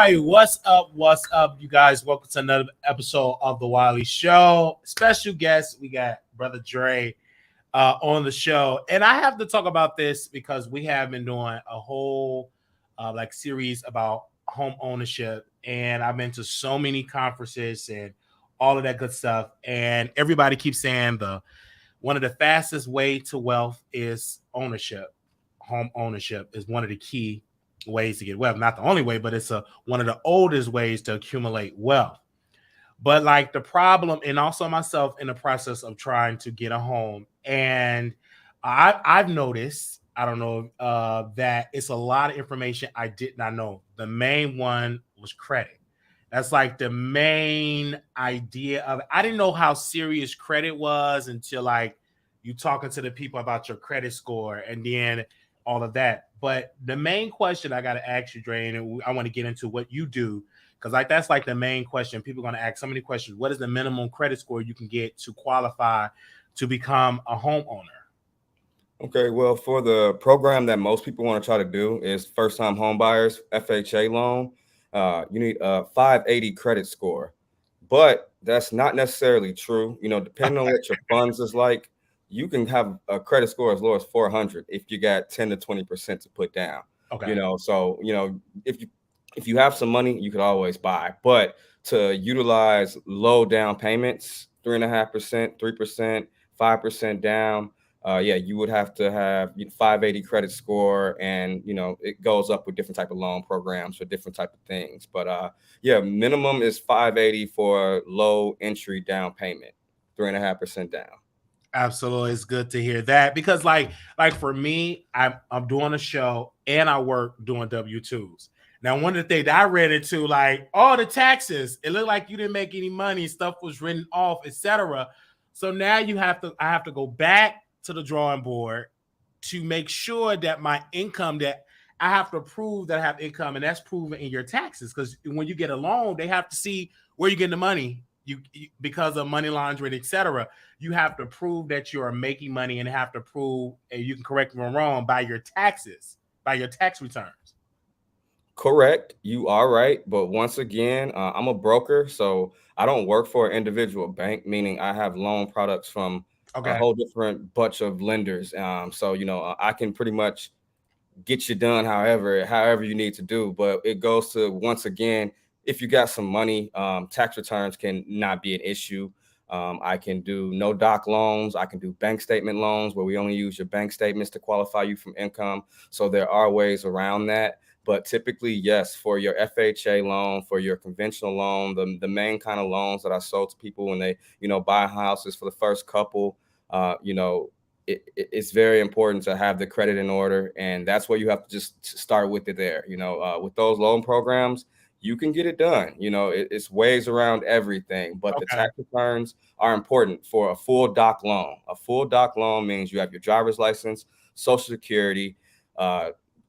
Hi, what's up? What's up, you guys? Welcome to another episode of the Wiley Show. Special guest, we got Brother Dre on the show, and I have to talk about this because we have been doing a whole series about home ownership, and I've been to so many conferences and all of that good stuff, and everybody keeps saying the one of the fastest way to wealth is ownership. Home ownership is one of the key ways to get wealth. Not the only way, but it's one of the oldest ways to accumulate wealth. But like the problem, and also myself in the process of trying to get a home, and I've noticed, I don't know, that it's a lot of information I did not know. The main one was credit. That's like the main idea of it. I didn't know how serious credit was until like you talking to the people about your credit score and then all of that. But the main question I got to ask you, Dre, and I want to get into what you do because like that's like the main question. People are going to ask so many questions. What is the minimum credit score you can get to qualify to become a homeowner? Okay, well, for the program that most people want to try to do is first-time home buyers FHA loan. You need a 580 credit score, but that's not necessarily true. Depending on what your funds is like, you can have a credit score as low as 400 if you got 10 to 20% to put down. Okay. If you have some money, you could always buy, but to utilize low down payments, 3.5%, 3%, 5% down. You would have to have 580 credit score, and it goes up with different type of loan programs for different type of things. But minimum is 580 for low entry down payment, 3.5% down. Absolutely, it's good to hear that because like for me, I'm doing a show and I work doing W-2s. Now, one of the things I read into, like all the taxes, it looked like you didn't make any money, stuff was written off, etc. So now I have to go back to the drawing board to make sure that my income, that I have to prove that I have income, and that's proven in your taxes. Because when you get a loan, they have to see where you're getting the money. You because of money laundering, etc. You have to prove that you are making money, and have to prove, and you can correct me if I'm wrong, by your taxes, by your tax returns. Correct. You are right. But once again, I'm a broker, so I don't work for an individual bank, meaning I have loan products from a Okay. whole different bunch of lenders. I can pretty much get you done however you need to do. But it goes to, once again, if you got some money, tax returns can not be an issue. I can do no doc loans. I can do bank statement loans where we only use your bank statements to qualify you from income. So there are ways around that. But typically, yes, for your FHA loan, for your conventional loan, the main kind of loans that I sold to people when they, buy houses for the first couple, it's very important to have the credit in order. And that's where you have to just start with it there. With those loan programs, you can get it done. It's ways around everything, but the Okay. tax returns are important for a full doc loan. A full doc loan means you have your driver's license, Social Security,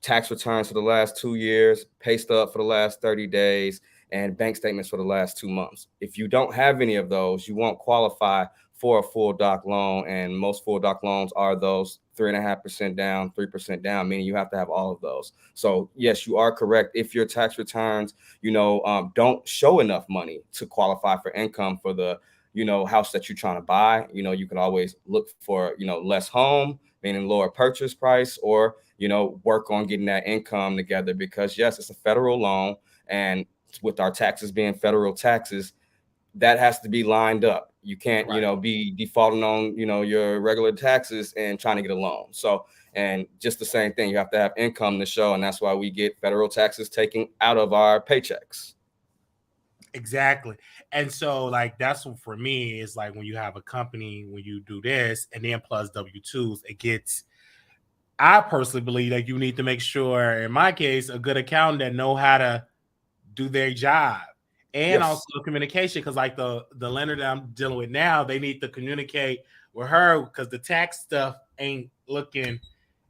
tax returns for the last 2 years, pay stub for the last 30 days, and bank statements for the last 2 months. If you don't have any of those, you won't qualify for a full doc loan. And most full doc loans are those 3.5% down, 3% down, meaning you have to have all of those. So yes, you are correct. If your tax returns, don't show enough money to qualify for income for the, house that you're trying to buy, you can always look for, less home, meaning lower purchase price, or, work on getting that income together, because yes, it's a federal loan. And with our taxes being federal taxes, that has to be lined up. You can't, Right. be defaulting on, your regular taxes and trying to get a loan. So, and just the same thing, you have to have income to show. And that's why we get federal taxes taken out of our paychecks. Exactly. And so like that's what for me is like when you have a company, when you do this and then plus W-2s, it gets, I personally believe that you need to make sure, in my case, a good accountant that know how to do their job, and also Yes. communication, because like the lender that I'm dealing with now, they need to communicate with her because the tax stuff ain't looking,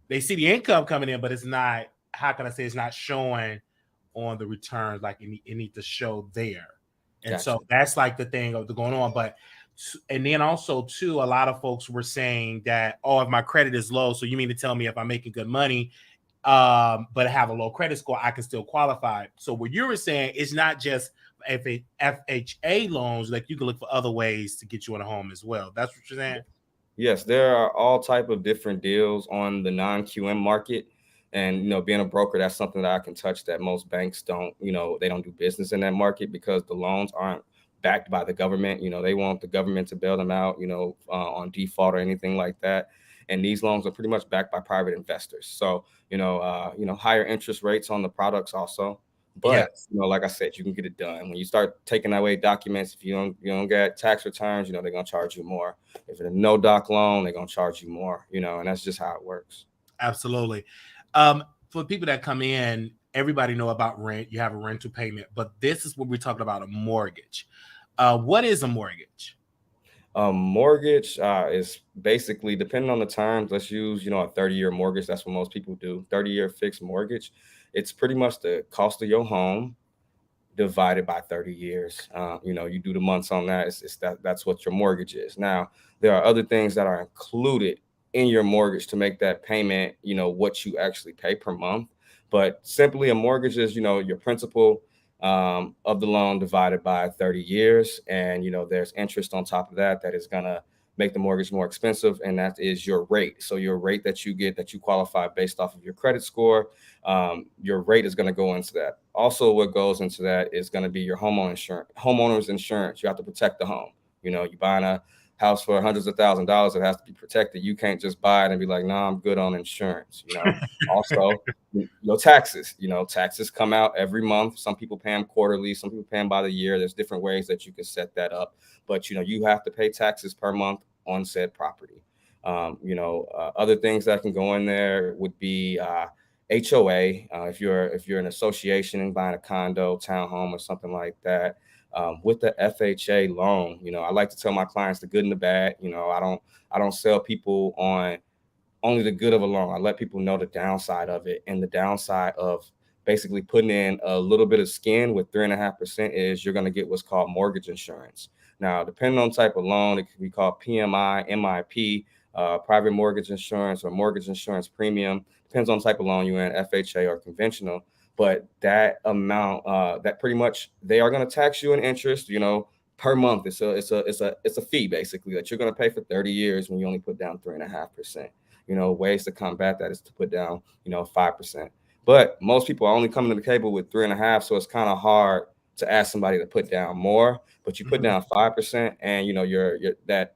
they see the income coming in, but it's not, how can I say, it's not showing on the returns like it need to show there. And so Gotcha. that's like the thing of the going on. But and then also too, a lot of folks were saying that, oh, if my credit is low, so you mean to tell me if I'm making good money, but have a low credit score, I can still qualify. So what you were saying, it's not just FHA loans, like you can look for other ways to get you in a home as well. That's what you're saying? Yes, there are all type of different deals on the non-QM market. And, being a broker, that's something that I can touch that most banks don't, they don't do business in that market because the loans aren't backed by the government. They want the government to bail them out, on default or anything like that. And these loans are pretty much backed by private investors. So, higher interest rates on the products also. Yeah. But like I said, you can get it done. When you start taking away documents, if you don't get tax returns, they're gonna charge you more. If it's a no doc loan, they're gonna charge you more. And that's just how it works. Absolutely. For people that come in, everybody know about rent. You have a rental payment, but this is what we're talking about: a mortgage. What is a mortgage? Mortgage is basically, depending on the terms, let's use, a 30-year mortgage. That's what most people do. 30-year fixed mortgage. It's pretty much the cost of your home divided by 30 years. You do the months on that. That's what your mortgage is. Now, there are other things that are included in your mortgage to make that payment, what you actually pay per month. But simply a mortgage is, your principal of the loan divided by 30 years. And, there's interest on top of that is going to make the mortgage more expensive. And that is your rate. So your rate that you get, that you qualify based off of your credit score, your rate is going to go into that. Also, what goes into that is going to be your homeowner's insurance. You have to protect the home. You're buying a house for hundreds of $1,000s. It has to be protected. You can't just buy it and be like, no, I'm good on insurance. Also, your taxes. Taxes come out every month. Some people pay them quarterly. Some people pay them by the year. There's different ways that you can set that up. But you have to pay taxes per month on said property. Other things that can go in there would be HOA. If you're an association and buying a condo, townhome, or something like that. With the FHA loan, I like to tell my clients the good and the bad. I don't sell people on only the good of a loan. I let people know the downside of it, and the downside of basically putting in a little bit of skin with 3.5% is you're going to get what's called mortgage insurance. Now, depending on type of loan, it can be called PMI, MIP, private mortgage insurance, or mortgage insurance premium. Depends on the type of loan you're in, FHA or conventional. But that amount, that pretty much they are going to tax you in interest, per month. It's a fee basically that you're going to pay for 30 years when you only put down 3.5%. Ways to combat that is to put down, 5%. But most people are only coming to the table with 3.5%, so it's kind of hard to ask somebody to put down more. But you put down 5%, and your that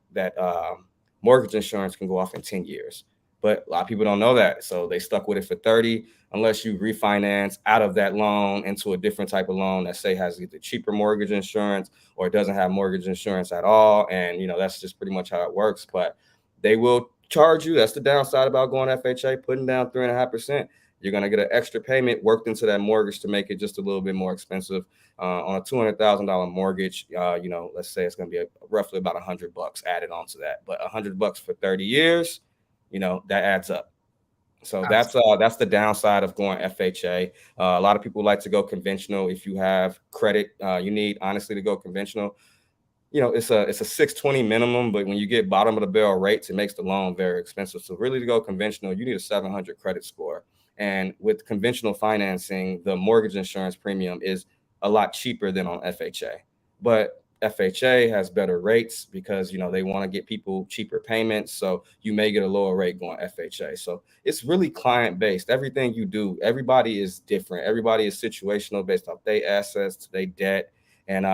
mortgage insurance can go off in 10 years. But a lot of people don't know that, so they stuck with it for 30, unless you refinance out of that loan into a different type of loan that say has either cheaper mortgage insurance or it doesn't have mortgage insurance at all. And that's just pretty much how it works. But they will charge you. That's the downside about going FHA, putting down 3.5%. You're going to get an extra payment worked into that mortgage to make it just a little bit more expensive. On a $200,000 mortgage, let's say it's going to be roughly about $100 added onto that. But $100 for 30 years, that adds up. So that's the downside of going FHA. A lot of people like to go conventional. If you have credit, you need honestly to go conventional. It's a 620 minimum, but when you get bottom of the barrel rates, it makes the loan very expensive. So really to go conventional, you need a 700 credit score. And with conventional financing, the mortgage insurance premium is a lot cheaper than on FHA. But FHA has better rates because, they want to get people cheaper payments. So you may get a lower rate going FHA. So it's really client based. Everything you do, everybody is different. Everybody is situational based off their assets, their debt. And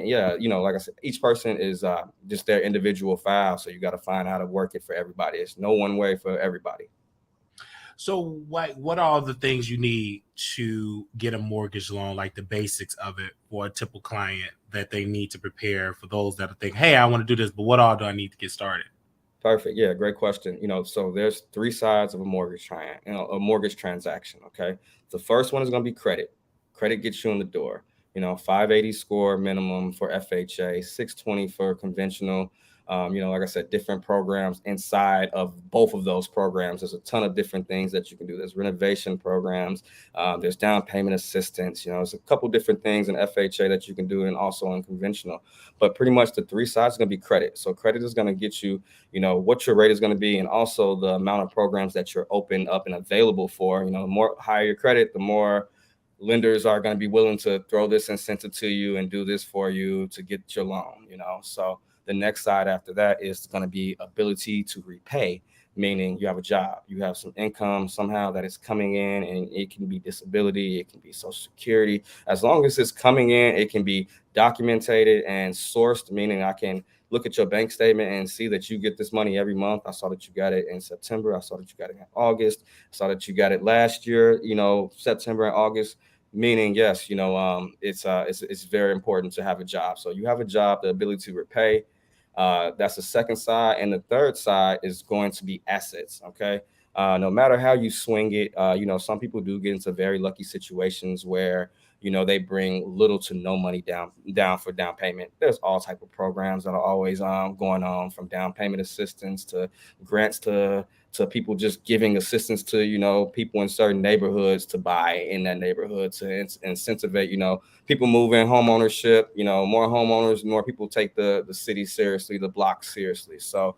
yeah, like I said, each person is just their individual file. So you got to find how to work it for everybody. It's no one way for everybody. So what are all the things you need to get a mortgage loan, like the basics of it for a typical client that they need to prepare for those that are thinking, hey, I want to do this, but what all do I need to get started? Perfect. Yeah, great question. So there's three sides of a a mortgage transaction. Okay. The first one is going to be credit. Credit gets you in the door. 580 score minimum for FHA, 620 for conventional. Like I said, different programs inside of both of those programs. There's a ton of different things that you can do. There's renovation programs. There's down payment assistance. There's a couple different things in FHA that you can do, and also in conventional. But pretty much the three sides are going to be credit. So credit is going to get you, what your rate is going to be, and also the amount of programs that you're open up and available for. The more higher your credit, the more lenders are going to be willing to throw this incentive to you and do this for you to get your loan. So the next side after that is going to be ability to repay, meaning you have a job, you have some income somehow that is coming in, and it can be disability, it can be Social Security. As long as it's coming in, it can be documented and sourced, meaning I can look at your bank statement and see that you get this money every month. I saw that you got it in September. I saw that you got it in August. I saw that you got it last year, September and August. Meaning, yes, it's very important to have a job. So you have a job, the ability to repay. That's the second side. And the third side is going to be assets. Okay. No matter how you swing it, some people do get into very lucky situations where, they bring little to no money down for down payment. There's all type of programs that are always going on, from down payment assistance to grants to people just giving assistance to, people in certain neighborhoods to buy in that neighborhood to incentivize, people move in home ownership, more homeowners, more people take the city seriously, the block seriously. So,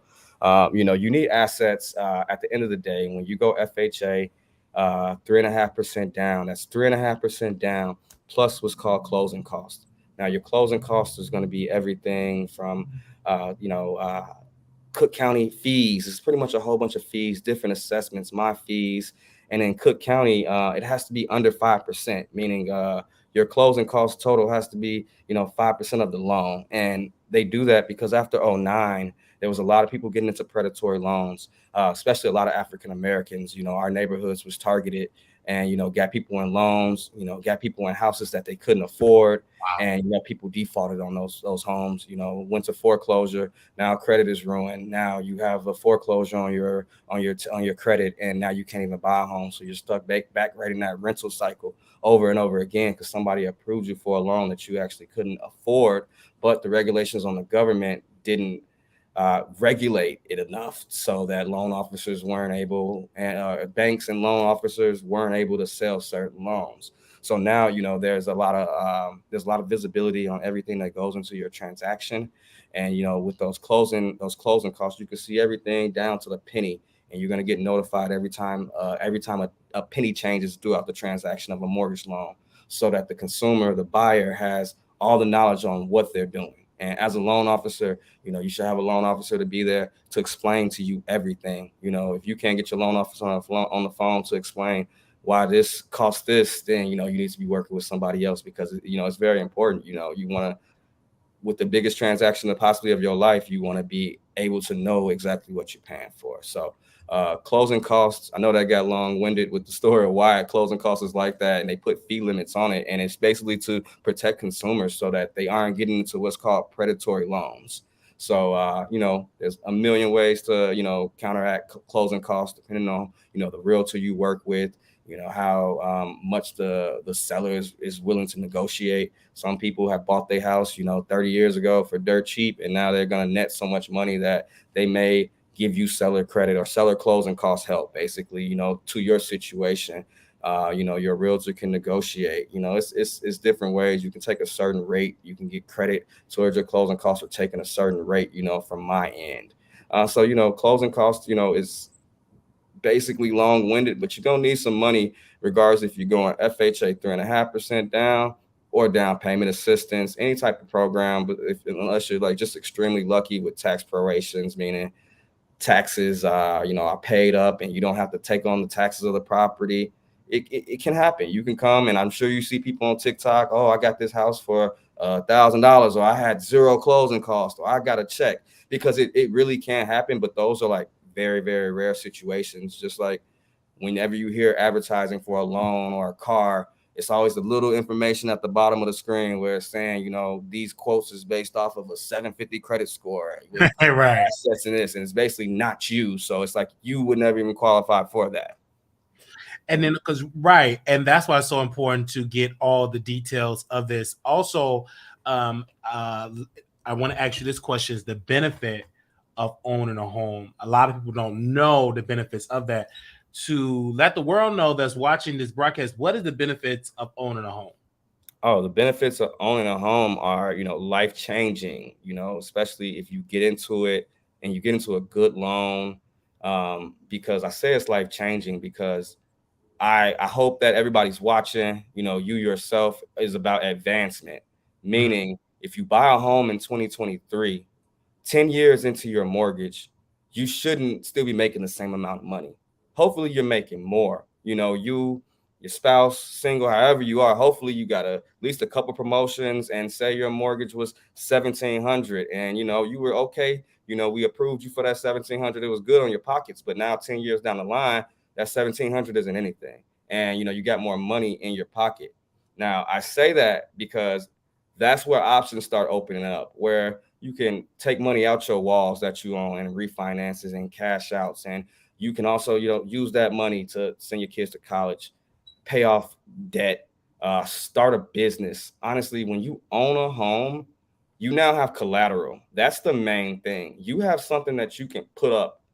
you need assets at the end of the day. When you go FHA, 3.5% down, that's 3.5% down plus what's called closing costs. Now your closing cost is going to be everything from, Cook County fees. It's pretty much a whole bunch of fees, different assessments, my fees. And in Cook County, it has to be under 5%, meaning your closing cost total has to be, 5% of the loan. And they do that because after 2009, there was a lot of people getting into predatory loans, especially a lot of African Americans. Our neighborhoods was targeted, and, got people in loans, got people in houses that they couldn't afford. Wow. And people defaulted on those homes, went to foreclosure. Now credit is ruined. Now you have a foreclosure on your credit, and now you can't even buy a home. So you're stuck back writing that rental cycle over and over again because somebody approved you for a loan that you actually couldn't afford, but the regulations on the government didn't regulate it enough so that loan officers weren't able, and banks and loan officers weren't able to sell certain loans. So now, there's a lot of visibility on everything that goes into your transaction. And, with those closing costs, you can see everything down to the penny, and you're going to get notified every time a penny changes throughout the transaction of a mortgage loan, so that the consumer, the buyer, has all the knowledge on what they're doing. And as a loan officer, you should have a loan officer to be there to explain to you everything. If you can't get your loan officer on the phone to explain why this costs this, then, you need to be working with somebody else, because, it's very important. You want to, with the biggest transaction possibly of your life, you want to be able to know exactly what you're paying for. So closing costs, I know that got long-winded with the story of why closing costs is like that, and they put fee limits on it, and it's basically to protect consumers so that they aren't getting into what's called predatory loans. So there's a million ways to counteract closing costs, depending on the realtor you work with, how much the seller is willing to negotiate. Some people have bought their house 30 years ago for dirt cheap, and now they're going to net so much money that they may give you seller credit or seller closing cost help, basically, to your situation. Your realtor can negotiate. It's different ways. You can take a certain rate. You can get credit towards your closing costs for taking a certain rate, from my end. So, closing costs, is basically long-winded, but you're going to need some money regardless if you're going FHA 3.5% down or down payment assistance, any type of program. But unless you're like just extremely lucky with tax prorations, meaning taxes are paid up and you don't have to take on the taxes of the property, it can happen. You can come, and I'm sure you see people on TikTok, oh, I got this house for $1,000, or I had zero closing costs, or I got a check, because it really can happen. But those are like very, very rare situations. Just like whenever you hear advertising for a loan or a car, it's always the little information at the bottom of the screen where it's saying, these quotes is based off of a 750 credit score with Right. assets in this, and it's basically not you. So it's like you would never even qualify for that. And then, right. And that's why it's so important to get all the details of this. Also, I want to ask you this question: is the benefit of owning a home. A lot of people don't know the benefits of that. To let the world know that's watching this broadcast, what is the benefits of owning a home? Oh, the benefits of owning a home are, life changing, especially if you get into it and you get into a good loan. Because I say it's life changing because I hope that everybody's watching, you yourself is about advancement. Mhm. Meaning, if you buy a home in 2023, 10 years into your mortgage, you shouldn't still be making the same amount of money. Hopefully you're making more. Your spouse, single, however you are, hopefully you got at least a couple promotions and say your mortgage was 1700 and you were okay. We approved you for that 1700. It was good on your pockets, but now 10 years down the line, that 1700 isn't anything. And you got more money in your pocket. Now, I say that because that's where options start opening up, where you can take money out your walls that you own and refinances and cash outs. And you can also, use that money to send your kids to college, pay off debt, start a business. Honestly, when you own a home, you now have collateral. That's the main thing. You have something that you can put up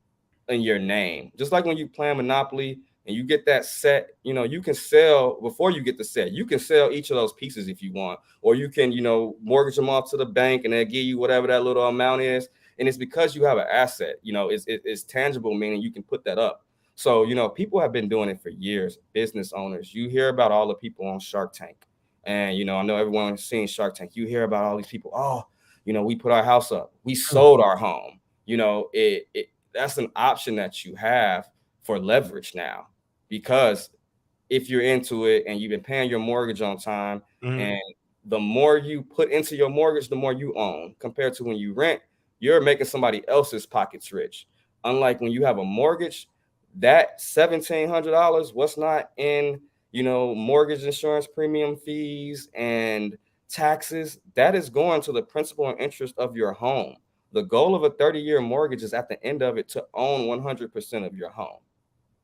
in your name. Just like when you play Monopoly and you get that set, you can sell before you get the set. You can sell each of those pieces if you want, or you can, mortgage them off to the bank and they'll give you whatever that little amount is. And it's because you have an asset, it's tangible, meaning you can put that up. So, people have been doing it for years. Business owners, you hear about all the people on Shark Tank. And, I know everyone has seen Shark Tank. You hear about all these people. Oh, we put our house up. We sold our home. That's an option that you have for leverage now, because if you're into it and you've been paying your mortgage on time, Mhm. and the more you put into your mortgage, the more you own compared to when you rent, you're making somebody else's pockets rich. Unlike when you have a mortgage, that $1,700, what's not in, mortgage insurance premium fees and taxes, that is going to the principal and interest of your home. The goal of a 30-year mortgage is at the end of it to own 100% of your home.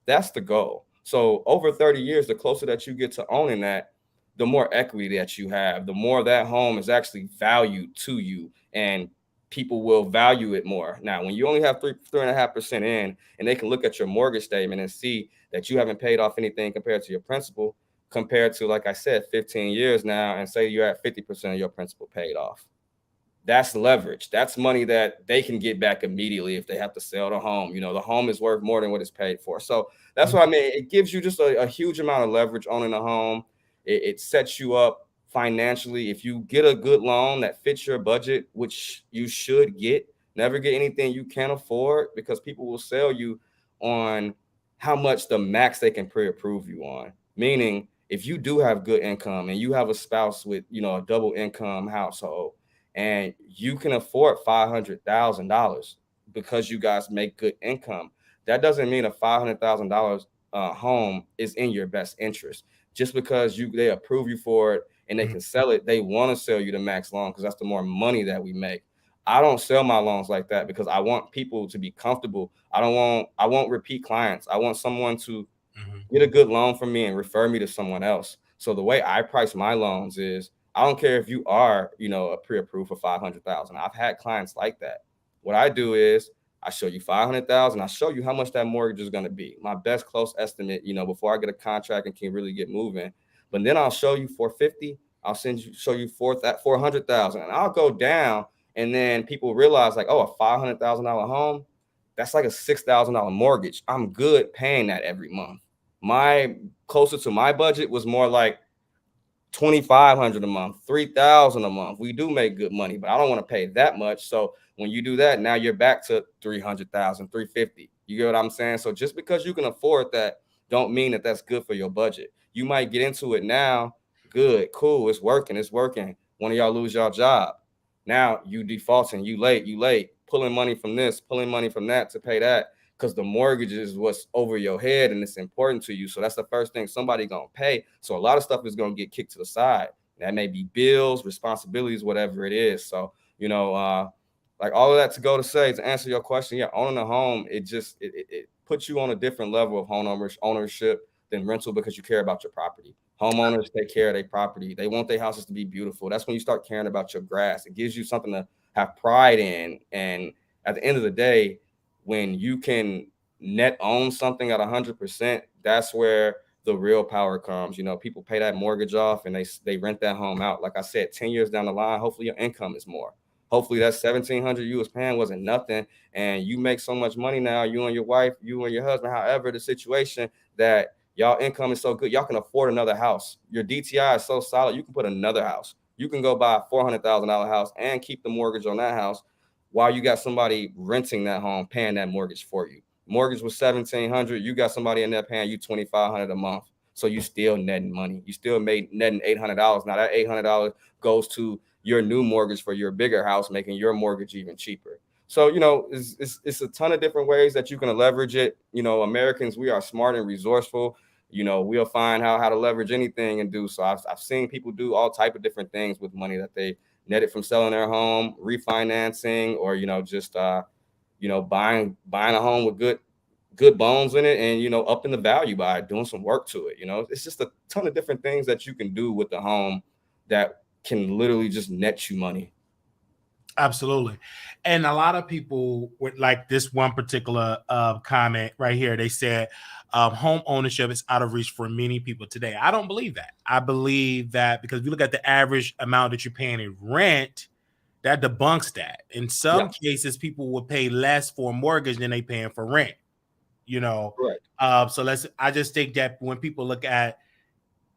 That's the goal. So over 30 years, the closer that you get to owning that, the more equity that you have, the more that home is actually valued to you, and people will value it more. Now, when you only have 3.5% in, and they can look at your mortgage statement and see that you haven't paid off anything compared to your principal, compared to, like I said, 15 years now, and say you're at 50% of your principal paid off. That's leverage. That's money that they can get back immediately if they have to sell the home. The home is worth more than what it's paid for. So that's what I mean. It gives you just a huge amount of leverage owning a home. It sets you up financially. If you get a good loan that fits your budget, which you should get, never get anything you can't afford, because people will sell you on how much the max they can pre-approve you on. Meaning, if you do have good income and you have a spouse with, a double income household, and you can afford $500,000 because you guys make good income, that doesn't mean a $500,000 home is in your best interest. Just because they approve you for it and they Mhm. can sell it, they want to sell you the max loan because that's the more money that we make. I don't sell my loans like that because I want people to be comfortable. I won't repeat clients. I want someone to Mhm. get a good loan from me and refer me to someone else. So the way I price my loans is, I don't care if you are, a pre-approved for 500,000. I've had clients like that. What I do is I show you 500,000. I show you how much that mortgage is going to be. My best close estimate, before I get a contract and can really get moving. But then I'll show you 450. I'll show you 400,000, and I'll go down. And then people realize, like, oh, a $500,000 home, that's like a $6,000 mortgage. I'm good paying that every month. My closer to my budget was more like 2,500 a month, 3,000 a month. We do make good money, but I don't want to pay that much. So when you do that, now you're back to 300,000, 350. You get what I'm saying? So just because you can afford that, don't mean that that's good for your budget. You might get into it now, good, cool, it's working, it's working. One of y'all lose your job. Now you defaulting, you late, pulling money from this, pulling money from that to pay that, because the mortgage is what's over your head and it's important to you. So that's the first thing somebody gonna pay. So a lot of stuff is gonna get kicked to the side. That may be bills, responsibilities, whatever it is. So like all of that to go to say to answer your question, yeah, owning a home, it puts you on a different level of ownership than rental, because you care about your property. Homeowners take care of their property. They want their houses to be beautiful. That's when you start caring about your grass. It gives you something to have pride in, and at the end of the day, when you can net own something at 100%, that's where the real power comes. People pay that mortgage off and they rent that home out. Like I said, 10 years down the line, hopefully your income is more. Hopefully that 1,700 you was paying wasn't nothing, and you make so much money now, you and your wife, you and your husband, however the situation, that y'all income is so good, y'all can afford another house. Your DTI is so solid, you can put another house. You can go buy a $400,000 house and keep the mortgage on that house while you got somebody renting that home, paying that mortgage for you. Mortgage was 1,700. You got somebody in there paying you 2,500 a month. So you still netting money. You still made netting $800. Now that $800 goes to your new mortgage for your bigger house, making your mortgage even cheaper. So, it's a ton of different ways that you can leverage it. Americans, we are smart and resourceful. We'll find how to leverage anything and do so. I've seen people do all type of different things with money that they netted from selling their home, refinancing, or just buying a home with good bones in it, and upping the value by doing some work to it. It's just a ton of different things that you can do with the home that can literally just net you money. Absolutely. And a lot of people would like this one particular comment right here. They said home ownership is out of reach for many people today. I don't believe that. I believe that because we look at the average amount that you're paying in rent, that debunks that. In some cases, people will pay less for a mortgage than they paying for rent. Right. So I just think that when people look at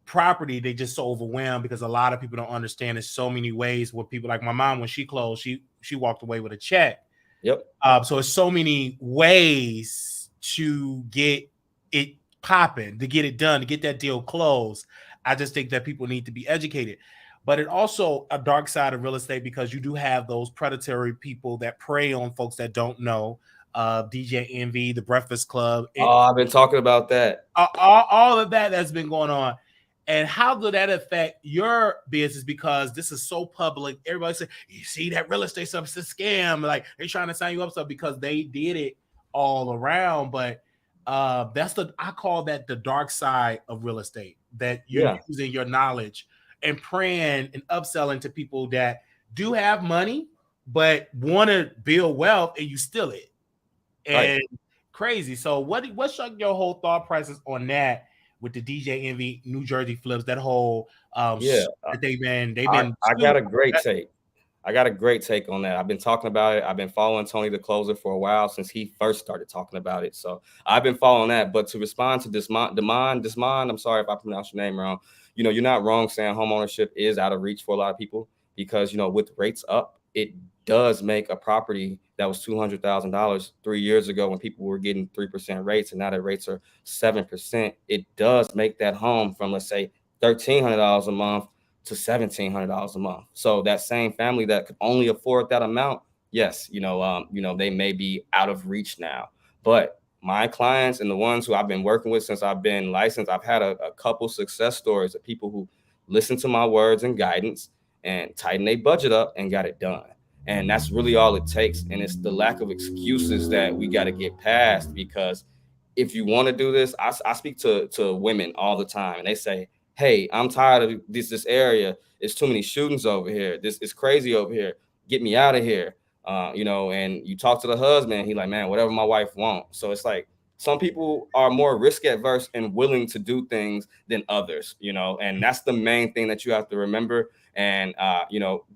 property, they just so overwhelmed because a lot of people don't understand there's so many ways where people, like my mom, when she closed, she walked away with a check. Yep. So it's so many ways to get it popping, to get it done, to get that deal closed. I just think that people need to be educated. But it also a dark side of real estate because you do have those predatory people that prey on folks that don't know. DJ Envy, the Breakfast Club. I've been talking about that. All of that's been going on. And how will that affect your business? Because this is so public. Everybody say, you see that real estate stuff, it's a scam. Like they're trying to sign you up stuff because they did it all around. But I call that the dark side of real estate, that you're using your knowledge and praying and upselling to people that do have money, but want to build wealth, and you steal it. And crazy. So what's your whole thought process on that? With the DJ Envy New Jersey flips, that whole they've been. I got a great take. I got a great take on that. I've been talking about it. I've been following Tony the Closer for a while since he first started talking about it. So I've been following that. But to respond to Desmond, I'm sorry if I pronounced your name wrong. You're not wrong saying home ownership is out of reach for a lot of people because, with rates up, it does make a property that was $200,000 3 years ago when people were getting 3% rates, and now that rates are 7%, it does make that home from, let's say, $1,300 a month to $1,700 a month. So that same family that could only afford that amount, yes, they may be out of reach now. But my clients and the ones who I've been working with since I've been licensed, I've had a couple success stories of people who listened to my words and guidance and tightened their budget up and got it done. And that's really all it takes. And it's the lack of excuses that we got to get past, because if you want to do this, I speak to women all the time, and they say, hey, I'm tired of this area. It's too many shootings over here. This is crazy over here. Get me out of here. And you talk to the husband, he like, man, whatever my wife wants. So it's like some people are more risk adverse and willing to do things than others, and that's the main thing that you have to remember. And,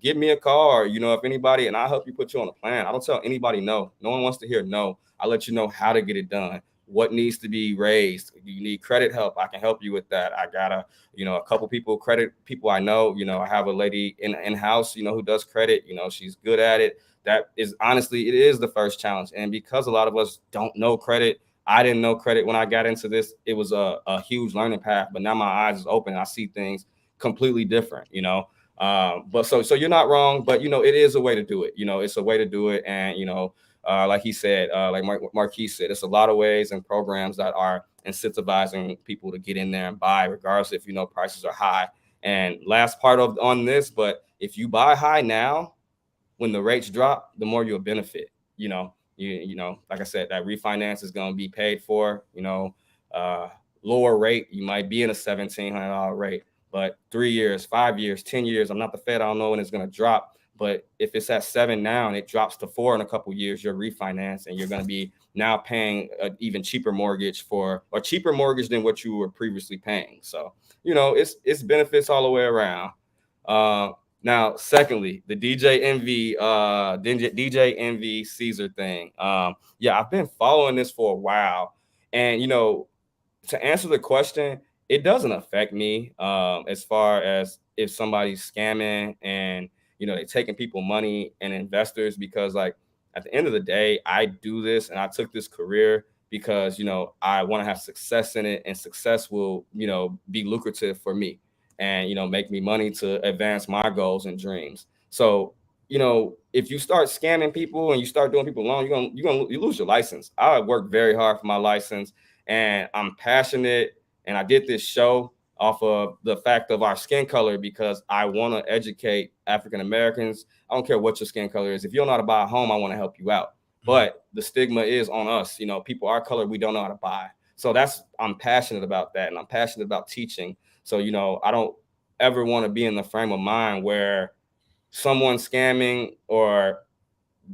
give me a call, or, if anybody, and I'll help you put you on a plan. I don't tell anybody no. No one wants to hear no. I'll let you know how to get it done, what needs to be raised. You need credit help, I can help you with that. I got a couple credit people I know. I have a lady in-house, who does credit. She's good at it. That is honestly, it is the first challenge. And because a lot of us don't know credit, I didn't know credit when I got into this. It was a huge learning path, but now my eyes is open. I see things completely different, but so you're not wrong, but it is a way to do it. It's a way to do it. And like he said, like Marquis said, it's a lot of ways and programs that are incentivizing people to get in there and buy, regardless if prices are high. And last part on this, but if you buy high now, when the rates drop, the more you'll benefit. Like I said, that refinance is going to be paid for. Lower rate, you might be in a $1,700 rate. But 3 years, 5 years, 10 years, I'm not the Fed. I don't know when it's going to drop. But if it's at 7 now and it drops to 4 in a couple years, you're refinanced and you're going to be now paying an even cheaper mortgage or cheaper mortgage than what you were previously paying. So, it's benefits all the way around. Now, secondly, the DJ Envy Caesar thing. Yeah, I've been following this for a while, and to answer the question, it doesn't affect me as far as if somebody's scamming and they're taking people money and investors, because like at the end of the day, I do this and I took this career because I want to have success in it, and success will be lucrative for me and make me money to advance my goals and dreams. So if you start scamming people and you start doing people wrong, you lose your license. I worked very hard for my license, and I'm passionate, and I did this show off of the fact of our skin color because I want to educate African Americans. I don't care what your skin color is. If you don't know how to buy a home, I want to help you out. But the stigma is on us. People our color, we don't know how to buy. So I'm passionate about that, and I'm passionate about teaching. So, I don't ever want to be in the frame of mind where someone scamming or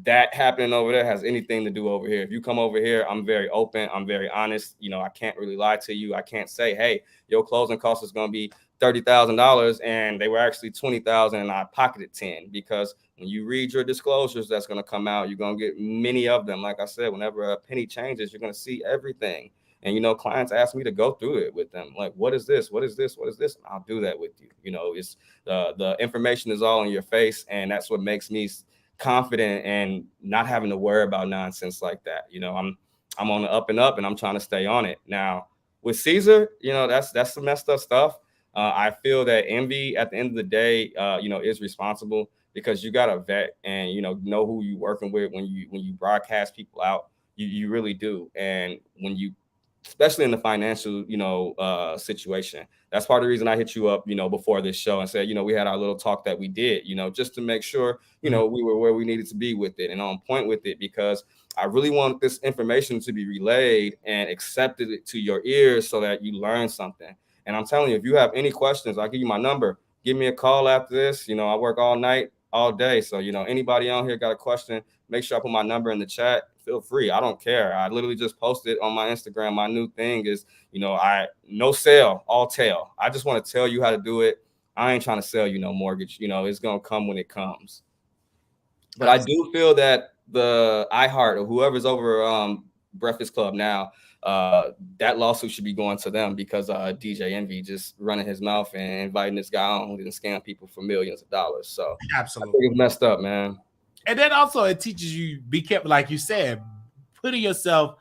that happening over there has anything to do over here. If you come over here, I'm very open. I'm very honest. I can't really lie to you. I can't say, hey, your closing cost is going to be $30,000 and they were actually $20,000 and I pocketed 10, because when you read your disclosures, that's going to come out. You're going to get many of them. Like I said, whenever a penny changes, you're going to see everything. And, clients ask me to go through it with them. Like, what is this? What is this? What is this? And I'll do that with you. It's the information is all in your face. And that's what makes me confident and not having to worry about nonsense like that. I'm on the up and up, and I'm trying to stay on it. Now with Caesar, that's some messed up stuff. I feel that Envy at the end of the day, is responsible, because you got to vet and, know who you working with when you broadcast people out. You really do. And when you, especially in the financial, situation. That's part of the reason I hit you up, before this show and said, we had our little talk that we did, just to make sure, we were where we needed to be with it and on point with it, because I really want this information to be relayed and accepted to your ears so that you learn something. And I'm telling you, if you have any questions, I'll give you my number. Give me a call after this. I work all night, all day. So, anybody on here got a question, make sure I put my number in the chat. Feel free. I don't care. I literally just posted on my Instagram. My new thing is, no sale, all tail. I just want to tell you how to do it. I ain't trying to sell you no mortgage. It's going to come when it comes. But I do feel that the iHeart or whoever's over Breakfast Club now, that lawsuit should be going to them, because DJ Envy just running his mouth and inviting this guy on who didn't scam people for millions of dollars. So absolutely, I think it's messed up, man. And then also it teaches you be careful, like you said, putting yourself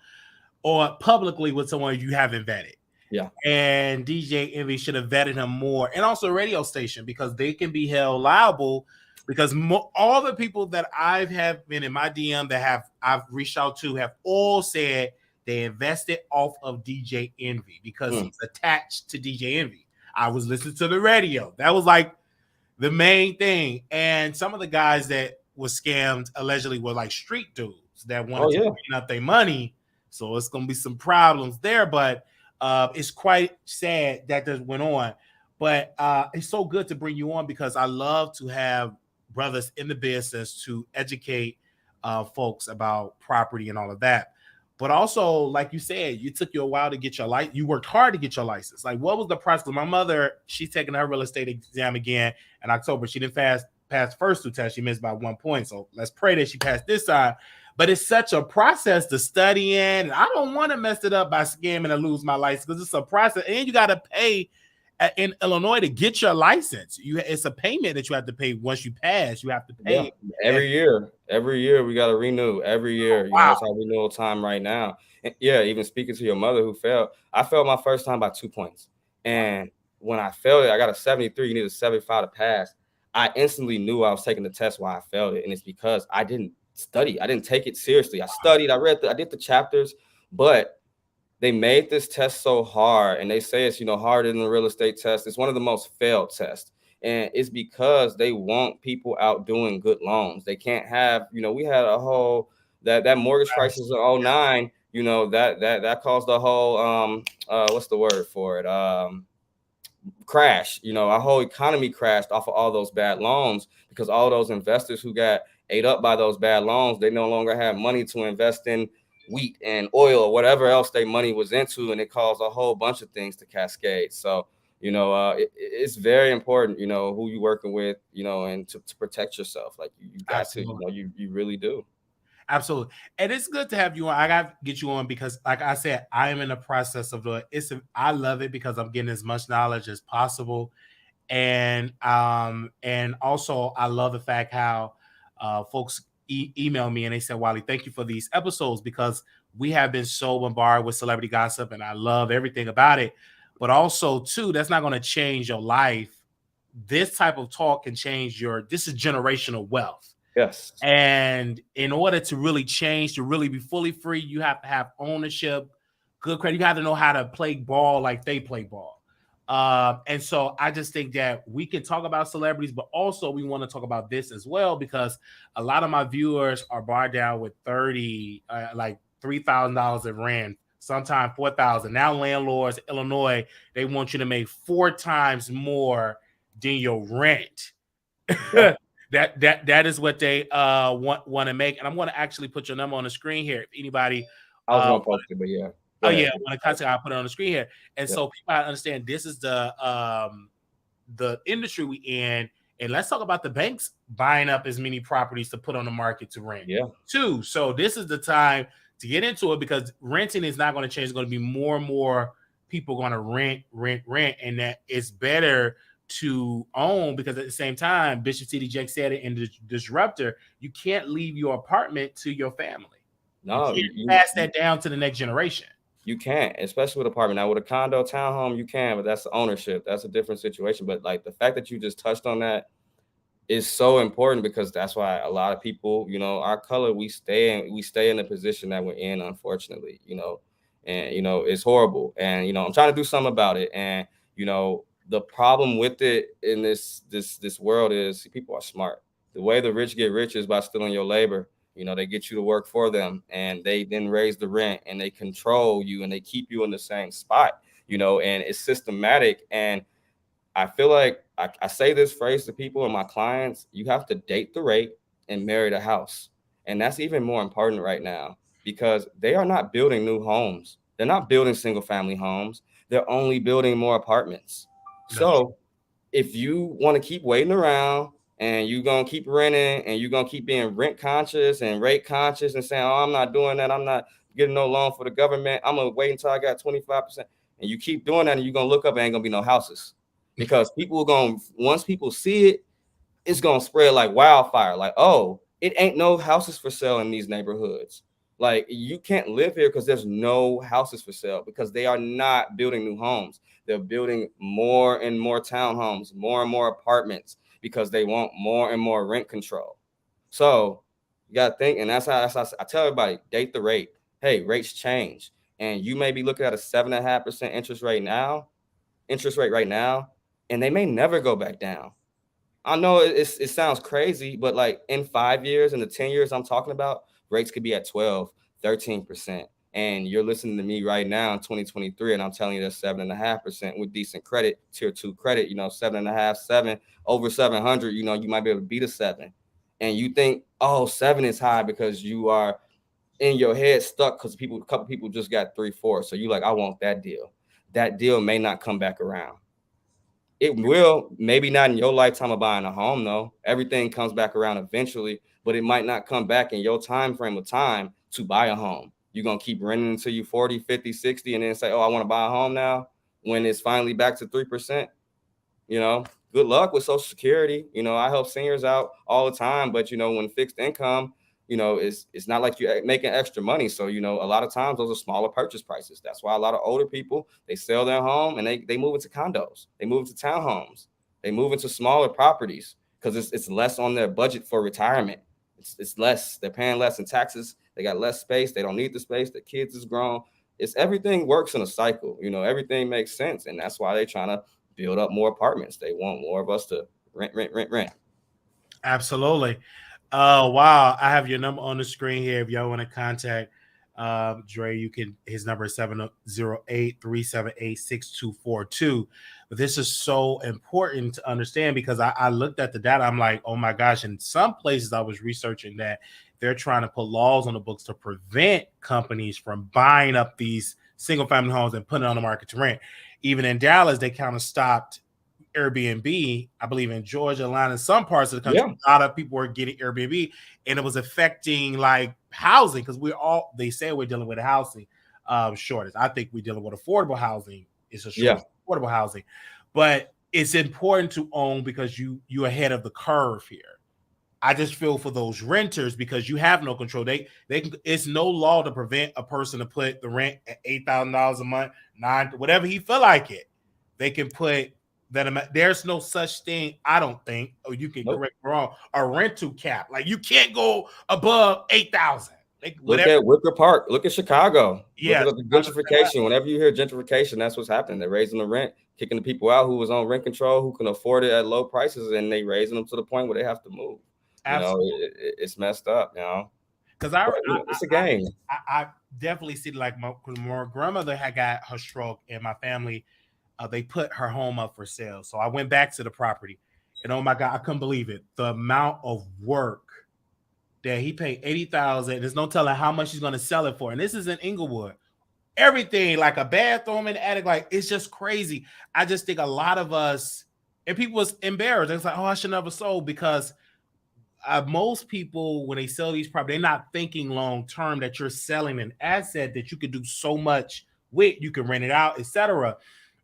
on publicly with someone you haven't vetted. Yeah. And DJ Envy should have vetted him more, and also a radio station, because they can be held liable. Because all the people that I've have been in my DM that I've reached out to have all said they invested off of DJ Envy because he's attached to DJ Envy. I was listening to the radio. That was like the main thing. And some of the guys that were scammed allegedly were like street dudes that wanted to clean up their money. So it's going to be some problems there. But it's quite sad that this went on. But it's so good to bring you on, because I love to have brothers in the business to educate folks about property and all of that. But also, like you said, you took you a while to get your license. You worked hard to get your license. Like, what was the process? My mother, she's taking her real estate exam again in October. She didn't pass the first two tests. She missed by 1 point. So let's pray that she passed this time. But it's such a process to study in. And I don't want to mess it up by scamming and lose my license, because it's a process. And you got to pay in Illinois to get your license. It's a payment that you have to pay once you pass. You have to pay every year. Every year we got to renew. Every year, it's our renewal time right now. And even speaking to your mother who failed, I failed my first time by 2 points, and when I failed it, I got a 73. You need a 75 to pass. I instantly knew I was taking the test why I failed it, and it's because I didn't study. I didn't take it seriously. I studied. I did the chapters, but they made this test so hard, and they say it's, harder than the real estate test. It's one of the most failed tests. And it's because they want people out doing good loans. They can't have, we had a whole, that mortgage crisis in 2009, that caused the whole, what's the word for it? crash. Our whole economy crashed off of all those bad loans because all those investors who got ate up by those bad loans, they no longer have money to invest in wheat and oil or whatever else their money was into, and it caused a whole bunch of things to cascade. So it's very important, who you working with, and to protect yourself. Like you got Absolutely. to, you really do. Absolutely. And it's good to have you on. I got to get you on because, like I said, I am in the process of doing it. I love it because I'm getting as much knowledge as possible. And also I love the fact how folks email me and they said, Wiley, thank you for these episodes because we have been so bombarded with celebrity gossip and I love everything about it. But also, too, that's not going to change your life. This type of talk can change this is generational wealth. Yes. And in order to really change, to really be fully free, you have to have ownership, good credit. You have to know how to play ball like they play ball. And so I just think that we can talk about celebrities, but also we want to talk about this as well, because a lot of my viewers are barred down with like $3,000 in rent, sometimes $4,000. Now landlords, Illinois, they want you to make 4 times more than your rent. Yeah. That is what they want to make. And I'm going to actually put your number on the screen here. If anybody, I was going to post it, but yeah. Oh yeah, when it comes to, I put it on the screen here, and Yeah. so people understand this is the industry we in, and let's talk about the banks buying up as many properties to put on the market to rent. Yeah. Too. So this is the time to get into it because renting is not going to change. It's going to be more and more people going to rent, and that it's better to own because at the same time, Bishop T.D. Jakes said it in the Disruptor, you can't leave your apartment to your family. No, you pass that down to the next generation. You can't, especially with apartment. Now with a condo, townhome, you can, but that's ownership. That's a different situation. But like the fact that you just touched on that is so important because that's why a lot of people, our color, we stay in the position that we're in, unfortunately, and it's horrible. And I'm trying to do something about it. And the problem with it in this world is people are smart. The way the rich get rich is by stealing your labor. They get you to work for them and they then raise the rent and they control you and they keep you in the same spot, and it's systematic. And I feel like I say this phrase to people and my clients, you have to date the rate and marry the house. And that's even more important right now because they are not building new homes. They're not building single family homes. They're only building more apartments. So if you want to keep waiting around and you're going to keep renting and you're going to keep being rent conscious and rate conscious and saying, oh, I'm not doing that. I'm not getting no loan for the government. I'm going to wait until I got 25%. And you keep doing that and you're going to look up and ain't going to be no houses because people are going, once people see it, it's going to spread like wildfire. Like, oh, it ain't no houses for sale in these neighborhoods. Like you can't live here because there's no houses for sale because they are not building new homes. They're building more and more townhomes, more and more apartments because they want more and more rent control. So you got to think, and that's how I tell everybody, date the rate. Hey, rates change. And you may be looking at a 7.5% interest rate right now, and they may never go back down. I know it sounds crazy, but like in 5 years, in the 10 years I'm talking about, rates could be at 12, 13%. And you're listening to me right now in 2023, and I'm telling you that's 7.5% with decent credit, tier 2 credit, 7.5, 7, over 700, you might be able to beat a 7. And you think, oh, 7 is high because you are in your head stuck because a couple people just got 3, 4. So you like, I want that deal. That deal may not come back around. It will, maybe not in your lifetime of buying a home, though. Everything comes back around eventually, but it might not come back in your time frame of time to buy a home. You're going to keep renting until you're 40, 50, 60, and then say, oh, I want to buy a home now when it's finally back to 3%. Good luck with Social Security. I help seniors out all the time, but, when fixed income, it's not like you're making extra money. So, a lot of times those are smaller purchase prices. That's why a lot of older people, they sell their home and they move into condos. They move into townhomes. They move into smaller properties because it's less on their budget for retirement. It's less. They're paying less in taxes. They got less space. They don't need the space. The kids is grown. Everything works in a cycle. Everything makes sense. And that's why they're trying to build up more apartments. They want more of us to rent. Absolutely. Oh, wow. I have your number on the screen here if y'all want to contact Dre, his number is 708-378-6242. But this is so important to understand because I looked at the data. I'm like, oh my gosh. In some places I was researching that they're trying to put laws on the books to prevent companies from buying up these single family homes and putting it on the market to rent. Even in Dallas, they kind of stopped Airbnb. I believe in Georgia, Atlanta, some parts of the country, a lot of people were getting Airbnb, and it was affecting like housing because they say we're dealing with a housing shortage. I think we're dealing with affordable housing. It's a shortage of affordable housing, but it's important to own because you're ahead of the curve here. I just feel for those renters because you have no control. It's no law to prevent a person to put the rent at $8,000 a month, whatever he feel like it. They can put that amount. There's no such thing, I don't think, or you can correct me wrong, a rental cap. Like you can't go above 8,000. Look at Wicker Park. Look at Chicago. Yeah, look at the gentrification. Whenever you hear gentrification, that's what's happening. They're raising the rent, kicking the people out who was on rent control, who can afford it at low prices, and they raising them to the point where they have to move. Absolutely. You know, it's messed up. You know, because it's a game. I definitely see like my grandmother had got her stroke, and my family. They put her home up for sale. So I went back to the property and oh my God, I couldn't believe it. The amount of work that he paid $80,000. There's no telling how much he's going to sell it for. And this is in Inglewood. Everything like a bathroom in the attic, like it's just crazy. I just think a lot of us and people was embarrassed. It's like, oh, I should never sold because most people, when they sell these properties, they're not thinking long term that you're selling an asset that you could do so much with. You can rent it out, etc.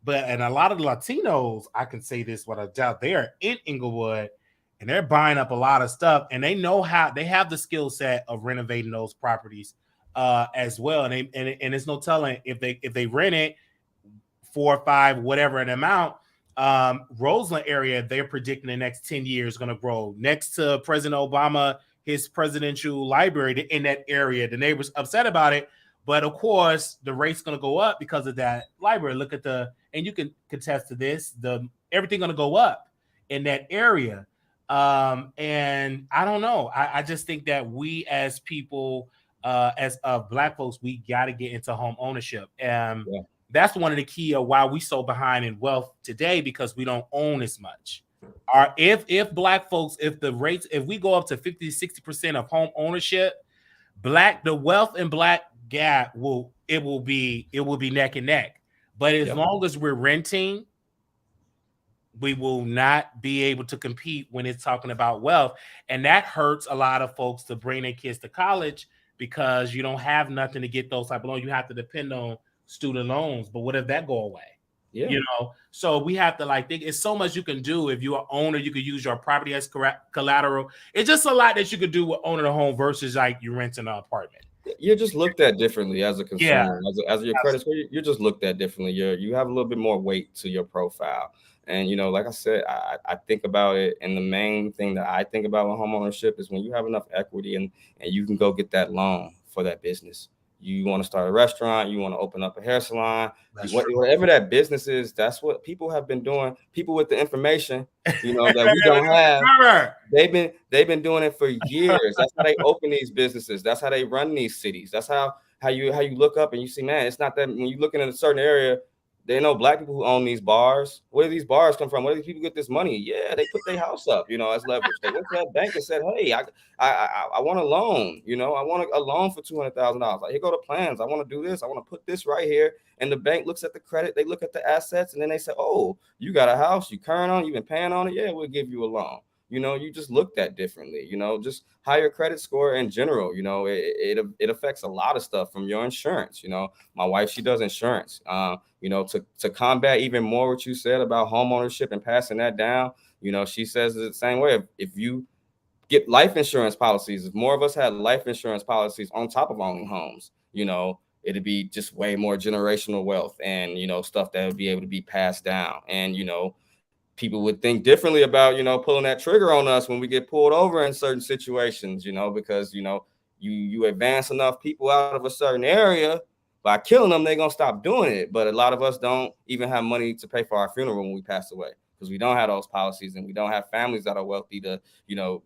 And a lot of the Latinos, I can say this without a doubt, they are in Inglewood and they're buying up a lot of stuff and they know how they have the skill set of renovating those properties as well. And it's no telling if they rent it 4 or 5, whatever an amount. Roseland area, they're predicting the next 10 years going to grow next to President Obama, his presidential library in that area. The neighbors upset about it. But of course, the rate's going to go up because of that library. Look at and you can contest to this, everything going to go up in that area. And I don't know. I just think that we as people, as Black folks, we got to get into home ownership. That's one of the key of why we so behind in wealth today, because we don't own as much. If Black folks, if we go up to 50-60% of home ownership, the wealth and Black gap will be neck and neck. But as long as we're renting, we will not be able to compete when it's talking about wealth. And that hurts a lot of folks to bring their kids to college because you don't have nothing to get those type of loans. You have to depend on student loans. But what if that go away? You know, so we have to think it's so much you can do. If you're an owner, you could use your property as collateral. It's just a lot that you could do with owning a home versus you renting an apartment. You're just looked at differently as a consumer. As your credit score, you're just looked at differently. You have a little bit more weight to your profile. And, like I said, I think about it. And the main thing that I think about with homeownership is when you have enough equity and you can go get that loan for that business. You want to start a restaurant, you want to open up a hair salon, whatever that business is, that's what people have been doing. People with the information, that we don't have, they've been doing it for years. That's how they open these businesses. That's how they run these cities. That's how you look up and you see, man, it's not that when you're looking in a certain area, they know Black people who own these bars. Where do these bars come from? Where do these people get this money? Yeah, they put their house up, as leverage. They went to that bank and said, hey, I want a loan. I want a loan for $200,000. Like, here go the plans. I want to do this. I want to put this right here. And the bank looks at the credit. They look at the assets. And then they say, oh, you got a house. You current on it. You've been paying on it. Yeah, we'll give you a loan. You just looked at differently, just higher credit score in general, it affects a lot of stuff from your insurance. My wife, she does insurance, to combat even more what you said about home ownership and passing that down. She says it the same way. If you get life insurance policies, if more of us had life insurance policies on top of owning homes, it'd be just way more generational wealth and, stuff that would be able to be passed down. And, people would think differently about, pulling that trigger on us when we get pulled over in certain situations, because, you advance enough people out of a certain area by killing them, they're going to stop doing it. But a lot of us don't even have money to pay for our funeral when we pass away because we don't have those policies and we don't have families that are wealthy to,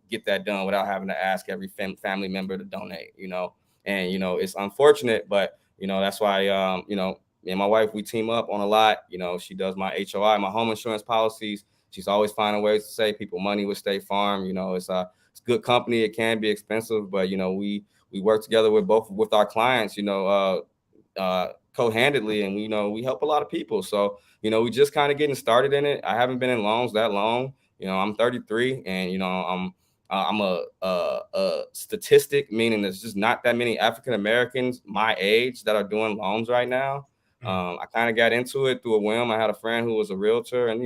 get that done without having to ask every family member to donate, And it's unfortunate, but that's why me and my wife, we team up on a lot. She does my HOI, my home insurance policies. She's always finding ways to save people money with State Farm. It's good company. It can be expensive, but we work together with our clients. Co-handedly, and we help a lot of people. So we just kind of getting started in it. I haven't been in loans that long. I'm 33, and I'm a statistic, meaning there's just not that many African Americans my age that are doing loans right now. I kind of got into it through a whim. I had a friend who was a realtor, and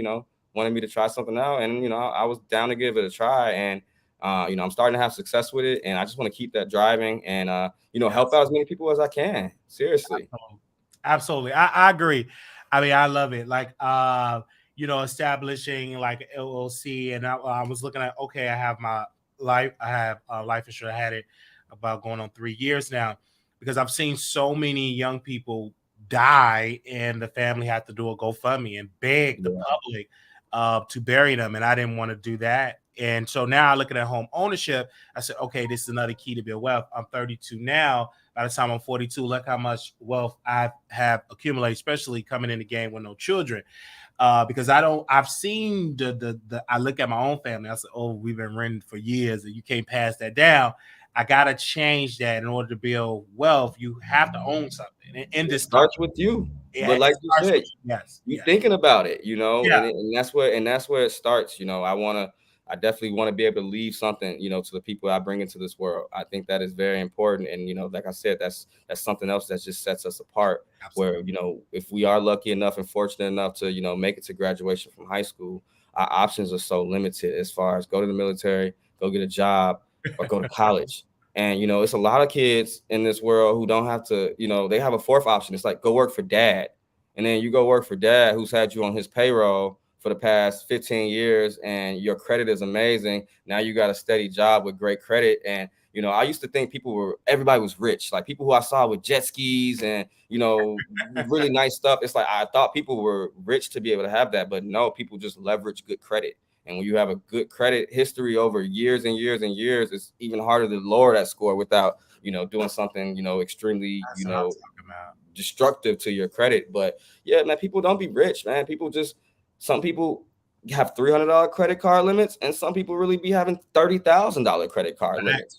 wanted me to try something out, and I was down to give it a try, and I'm starting to have success with it, and I just want to keep that driving and help out as many people as I can. Seriously. Absolutely. I agree. I mean, I love it. Like establishing like LLC, and I was looking at, okay, I have life insurance. I had it about going on 3 years now, because I've seen so many young people die and the family had to do a GoFundMe and beg the public to bury them, and I didn't want to do that. And so now looking at home ownership, I said, okay, this is another key to build wealth. I'm 32 now. By the time I'm 42, look how much wealth I have accumulated, especially coming in the game with no children. Because I've seen I look at my own family. I said, oh, we've been renting for years and you can't pass that down. I got to change that in order to build wealth. You have to own something. And this starts with you. But like you said, you're thinking about it, and that's where it starts. I definitely want to be able to leave something, to the people I bring into this world. I think that is very important. And, like I said, that's something else that just sets us apart. Absolutely. Where, if we are lucky enough and fortunate enough to, make it to graduation from high school, our options are so limited as far as go to the military, go get a job, or go to college. And, it's a lot of kids in this world who don't have to, they have a fourth option. It's like, go work for dad. And then you go work for dad, who's had you on his payroll for the past 15 years, and your credit is amazing. Now you got a steady job with great credit. And, I used to think everybody was rich. Like people who I saw with jet skis and, really nice stuff. It's like, I thought people were rich to be able to have that, but no, people just leverage good credit. And when you have a good credit history over years and years and years, it's even harder to lower that score without, doing something, extremely, destructive to your credit. But yeah, man, people don't be rich, man. Some people have $300 credit card limits, and some people really be having $30,000 credit card limits,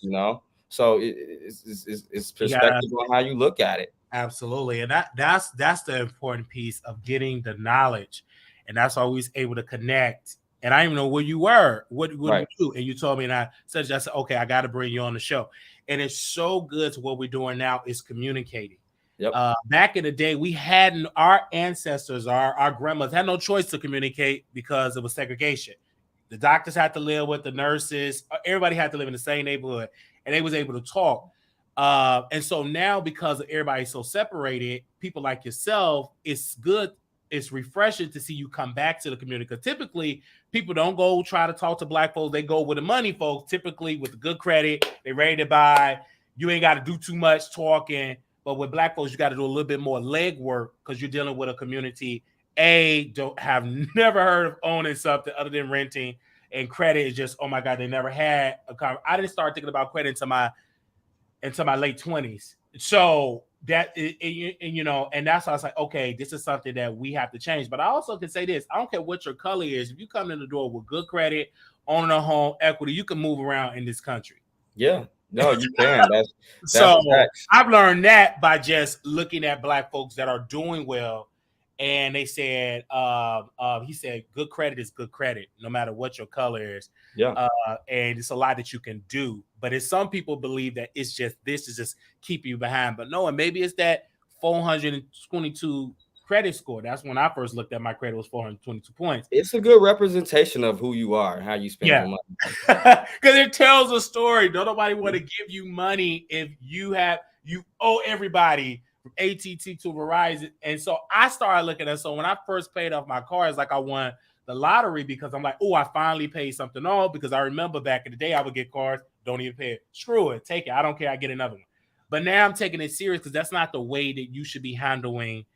So it's perspective on how you look at it. Absolutely. And that's the important piece of getting the knowledge. And that's always able to connect. And I didn't even know where you were. What you do? And you told me, and I said, okay, I got to bring you on the show. And it's so good to what we're doing now is communicating. Yep. Back in the day, our ancestors, our grandmothers had no choice to communicate because it was segregation. The doctors had to live with the nurses. Everybody had to live in the same neighborhood, and they was able to talk. And so now, because everybody's so separated, people like yourself, it's good. It's refreshing to see you come back to the community. Because typically, people don't go try to talk to Black folks. They go with the money folks, typically with the good credit. They're ready to buy. You ain't got to do too much talking. But with Black folks, you got to do a little bit more legwork because you're dealing with a community. Have never heard of owning something other than renting, and credit is just, oh my God, they never had a car. I didn't start thinking about credit until my late 20s. So that, and that's why I was like, okay, this is something that we have to change. But I also can say this: I don't care what your color is. If you come in the door with good credit, owning a home, equity, you can move around in this country. Yeah. No, you can. That's so I've learned that by just looking at Black folks that are doing well. And they said, he said, good credit is good credit, no matter what your color is. Yeah. And it's a lot that you can do. But if some people believe that this is just keeping you behind. But no, and maybe it's that 422 credit score. That's when I first looked at my credit was 422 points. It's a good representation of who you are and how you spend your money. Because it tells a story. Don't nobody want to give you money if you owe everybody from AT&T to Verizon. And so I started looking at, so when I first paid off my car, it's like I won the lottery, because I'm like, oh, I finally paid something off, because I remember back in the day I would get cars, don't even pay it. Screw it, take it. I don't care. I get another one. But now I'm taking it serious, because that's not the way that you should be handling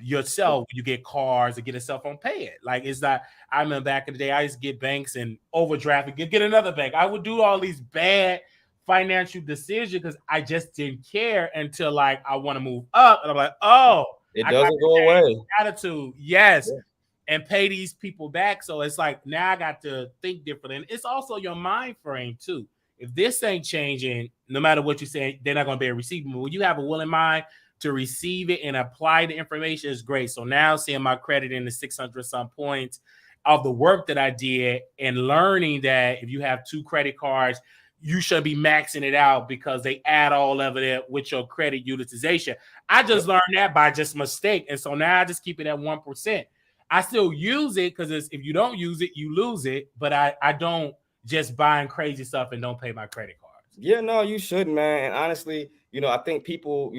yourself. When you get cars and get a cell phone, pay it. Like, it's not, I remember back in the day, I used to get banks and overdraft and get another bank. I would do all these bad financial decision because I just didn't care until like I want to move up, and I'm like, oh, It I got doesn't go away. attitude, yes, Yeah. and pay these people back. So it's like now I got to think differently, and it's also your mind frame too. If this ain't changing, no matter what you say, they're not going to be able to receive it. But when you have a willing mind to receive it and apply the information, is great. So now seeing my credit in the 600 some points of the work that I did and learning that if you have 2 credit cards, you should be maxing it out because they add all of it with your credit utilization. I just learned that by just mistake. And so now I just keep it at 1%. I still use it because if you don't use it, you lose it. But I don't just buying crazy stuff and don't pay my credit cards. Yeah, no, you shouldn't, man. And honestly, I think people,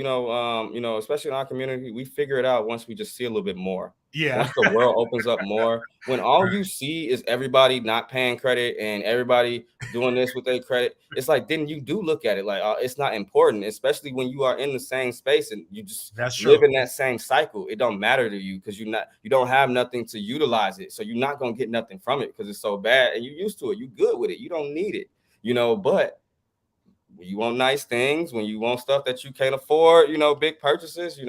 especially in our community, we figure it out once we just see a little bit more. Yeah. Once the world opens up more, when all you see is everybody not paying credit and everybody doing this with their credit, it's like, then you do look at it like it's not important, especially when you are in the same space and you just live in that same cycle. It don't matter to you because you don't have nothing to utilize it. So you're not going to get nothing from it because it's so bad and you're used to it. You're good with it. You don't need it, but when you want nice things, when you want stuff that you can't afford, big purchases,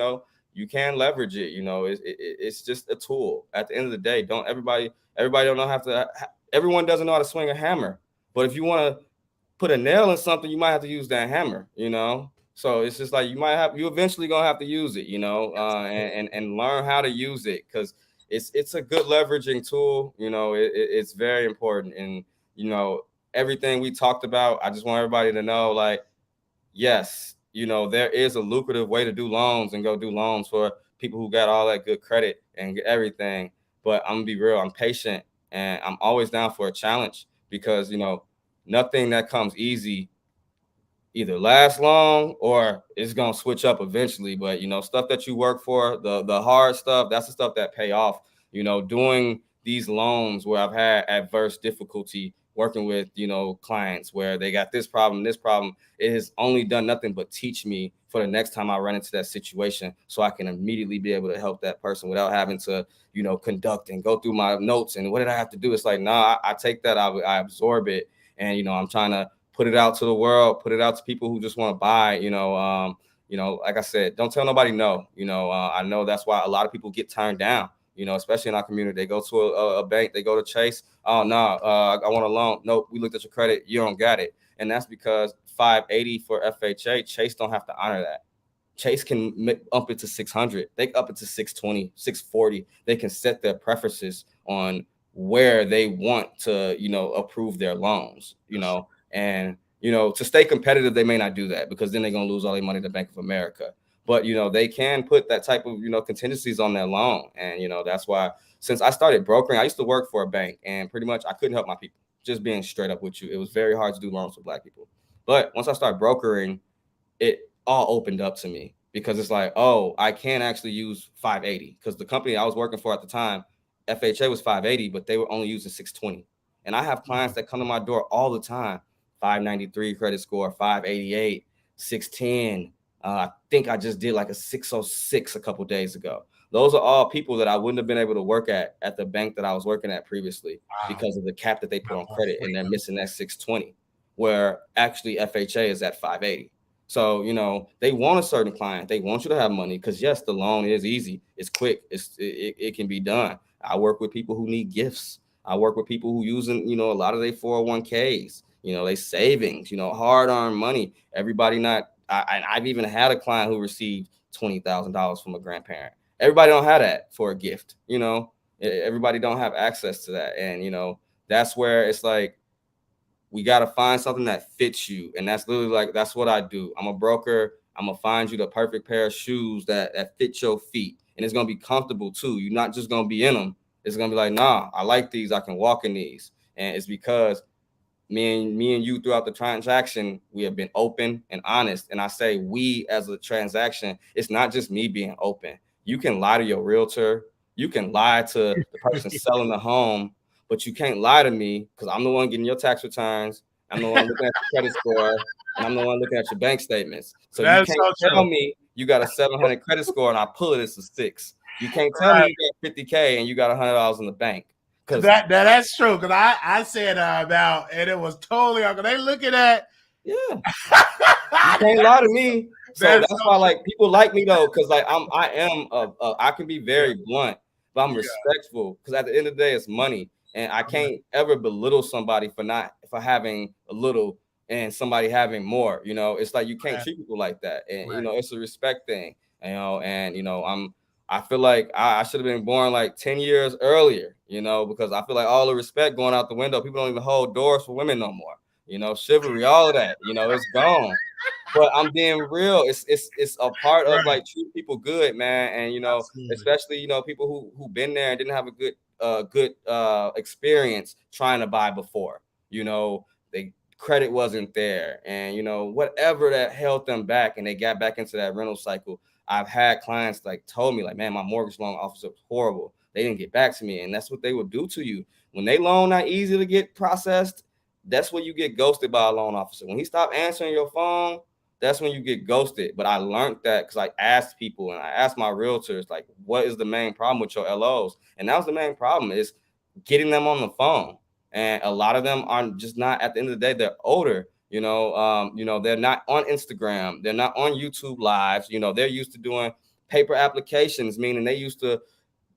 you can leverage it. It's just a tool. At the end of the day, everybody don't know everyone doesn't know how to swing a hammer. But if you want to put a nail in something, you might have to use that hammer, So it's just like you eventually gonna have to use it, and learn how to use it because it's a good leveraging tool. It's very important, and everything we talked about, I just want everybody to know, like, yes, there is a lucrative way to do loans and go do loans for people who got all that good credit and everything. But I'm gonna be real, I'm patient and I'm always down for a challenge because, nothing that comes easy either lasts long or it's gonna switch up eventually. But, stuff that you work for, the hard stuff, that's the stuff that pay off, doing these loans where I've had adverse difficulty working with, clients where they got this problem, it has only done nothing but teach me for the next time I run into that situation so I can immediately be able to help that person without having to, conduct and go through my notes. And what did I have to do? It's like, nah, I take that, I absorb it. And, I'm trying to put it out to the world, put it out to people who just want to buy, like I said, don't tell nobody no. I know that's why a lot of people get turned down. Especially in our community, they go to a bank, they go to Chase. Oh, no, I want a loan. Nope, we looked at your credit. You don't got it. And that's because 580 for FHA, Chase don't have to honor that. Chase can up it to 600. They up it to 620, 640. They can set their preferences on where they want to, approve their loans, and, to stay competitive, they may not do that because then they're going to lose all their money to Bank of America. But, they can put that type of, contingencies on their loan. And, that's why since I started brokering, I used to work for a bank and pretty much I couldn't help my people. Just being straight up with you. It was very hard to do loans for Black people. But once I started brokering, it all opened up to me because it's like, oh, I can actually use 580 because the company I was working for at the time, FHA was 580, but they were only using 620. And I have clients that come to my door all the time, 593 credit score, 588, 610. I think I just did like a 606 a couple days ago. Those are all people that I wouldn't have been able to work at the bank that I was working at previously because of the cap that they put on credit, and they're missing that 620, where actually FHA is at 580. So, they want a certain client. They want you to have money because, yes, the loan is easy. It's quick. It can be done. I work with people who need gifts. I work with people who using, a lot of their 401ks, they savings, hard-earned money. Everybody I've even had a client who received $20,000 from a grandparent. Everybody don't have that for a gift, everybody don't have access to that. And, that's where it's like, we got to find something that fits you. And that's literally like, that's what I do. I'm a broker. I'm going to find you the perfect pair of shoes that fit your feet. And it's going to be comfortable too. You're not just going to be in them. It's going to be like, nah, I like these. I can walk in these. And it's because me and you throughout the transaction, we have been open and honest. And I say we as a transaction, it's not just me being open. You can lie to your realtor. You can lie to the person selling the home, but you can't lie to me because I'm the one getting your tax returns. I'm the one looking at your credit score, and I'm the one looking at your bank statements. So you can't tell me you got a 700 credit score and I pull it, it's a 6. You can't tell me you got 50K and you got $100 in the bank. That's true. Because I said about, and it was totally, they looking at, Yeah. You can't lie to me. So That's that's so why, true. like, people like me though, because like I can be Yeah, very blunt, but I'm yeah, respectful. Because at the end of the day, it's money, and I yeah, can't ever belittle somebody for having a little and somebody having more. It's like you can't right, treat people like that, and right. it's a respect thing. And I feel like I should have been born like 10 years earlier. Because I feel like all the respect going out the window. People don't even hold doors for women no more. Chivalry, all of that. It's gone. But I'm being real. It's a part of Right. like treat people good, man. And Absolutely. especially people who been there and didn't have a good experience trying to buy before. They credit wasn't there, and whatever that held them back, and they got back into that rental cycle. I've had clients like told me like, man, my mortgage loan officer was horrible. They didn't get back to me, and that's what they would do to you when they loan not easy to get processed. That's when you get ghosted by a loan officer. When he stopped answering your phone, that's when you get ghosted. But I learned that because I asked people and I asked my realtors, like, what is the main problem with your LOs? And that was the main problem, is getting them on the phone. And a lot of them are just not, at the end of the day, they're older. They're not on Instagram. They're not on YouTube lives. They're used to doing paper applications, meaning they used to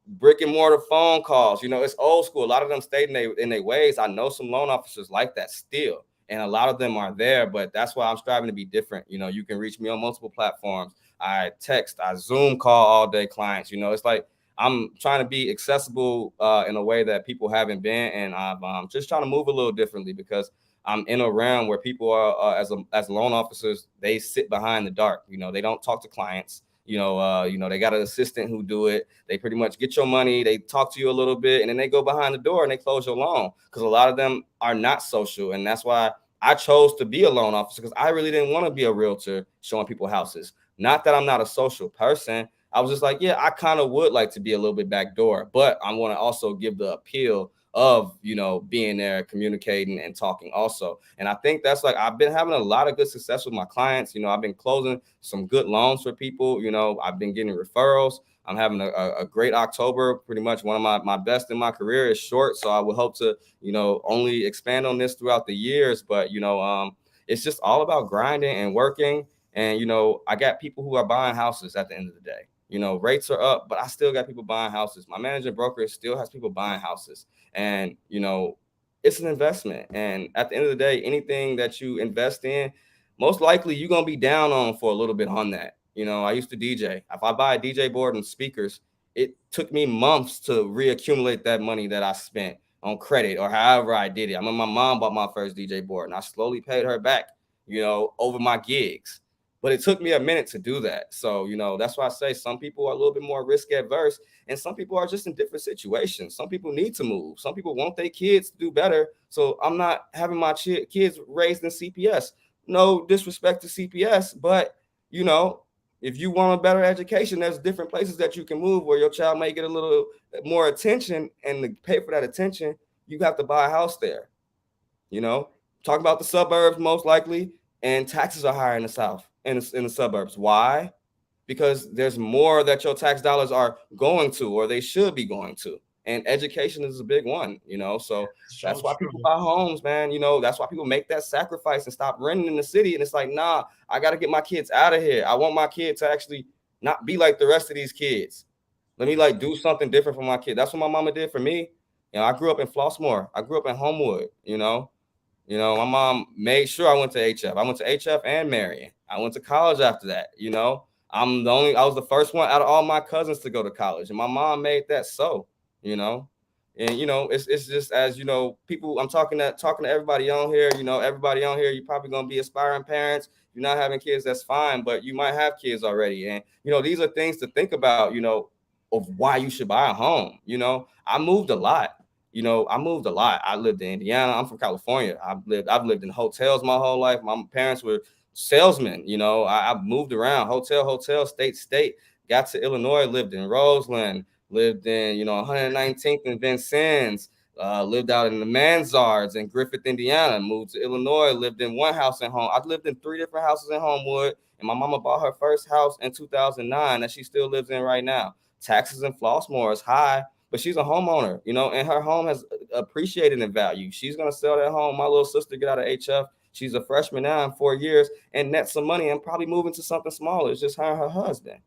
brick and mortar phone calls. It's old school. A lot of them stayed in their ways. I know some loan officers like that still, and a lot of them are there. But that's why I'm striving to be different. You can reach me on multiple platforms. I text, I Zoom call all day clients. It's like I'm trying to be accessible in a way that people haven't been, and I'm just trying to move a little differently because I'm in a realm where people are as loan officers, they sit behind the dark. They don't talk to clients. They got an assistant who do it. They pretty much get your money. They talk to you a little bit, and then they go behind the door and they close your loan, because a lot of them are not social. And that's why I chose to be a loan officer, because I really didn't want to be a realtor showing people houses. Not that I'm not a social person. I was just like, yeah, I kind of would like to be a little bit backdoor, but I want to also give the appeal of being there, communicating and talking also. And I think that's like, I've been having a lot of good success with my clients. I've been closing some good loans for people. I've been getting referrals. I'm having a great October. Pretty much one of my best in my career. Is short, so I would hope to only expand on this throughout the years. But it's just all about grinding and working. And I got people who are buying houses at the end of the day. Rates are up, but I still got people buying houses. My managing broker still has people buying houses. And it's an investment. And at the end of the day, anything that you invest in, most likely you're gonna be down on for a little bit on that. I used to DJ. If I buy a DJ board and speakers, it took me months to reaccumulate that money that I spent on credit or however I did it. I mean, my mom bought my first DJ board and I slowly paid her back, over my gigs. But it took me a minute to do that. So, that's why I say some people are a little bit more risk adverse, and some people are just in different situations. Some people need to move. Some people want their kids to do better. So I'm not having my kids raised in CPS. No disrespect to CPS, but, if you want a better education, there's different places that you can move where your child may get a little more attention, and to pay for that attention, you have to buy a house there. you know, Talk about the suburbs most likely, and taxes are higher in the South, in the suburbs. Why? Because there's more that your tax dollars are going to, or they should be going to. And education is a big one. So So that's why true. people buy homes, man. That's why people make that sacrifice and stop renting in the city. And it's like, nah, I got to get my kids out of here. I want my kid to actually not be like the rest of these kids. Let me like do something different for my kid. That's what my mama did for me. I grew up in Flossmoor. I grew up in Homewood. My mom made sure I went to HF. I went to HF and Marion. I went to college after that. I was the first one out of all my cousins to go to college. And my mom made that so, you know. And it's just, as people, I'm talking to everybody on here, everybody on here, you're probably gonna be aspiring parents. You're not having kids, that's fine, but you might have kids already. And these are things to think about, of why you should buy a home. I moved a lot. I moved a lot. I lived in Indiana. I'm from California. I've lived in hotels my whole life. My parents were salesmen. I've moved around, hotel, state. Got to Illinois, lived in Roseland, lived in 119th and Vincennes. Lived out in the Mansards in Griffith, Indiana. Moved to Illinois, lived in one house in home. I've lived in 3 different houses in Homewood, and my mama bought her first house in 2009 that she still lives in right now. Taxes in Flossmoor is high, but she's a homeowner, and her home has appreciated in value. She's gonna sell that home. My little sister get out of HF. She's a freshman now in 4 years and net some money and probably moving to something smaller. It's just her and her husband.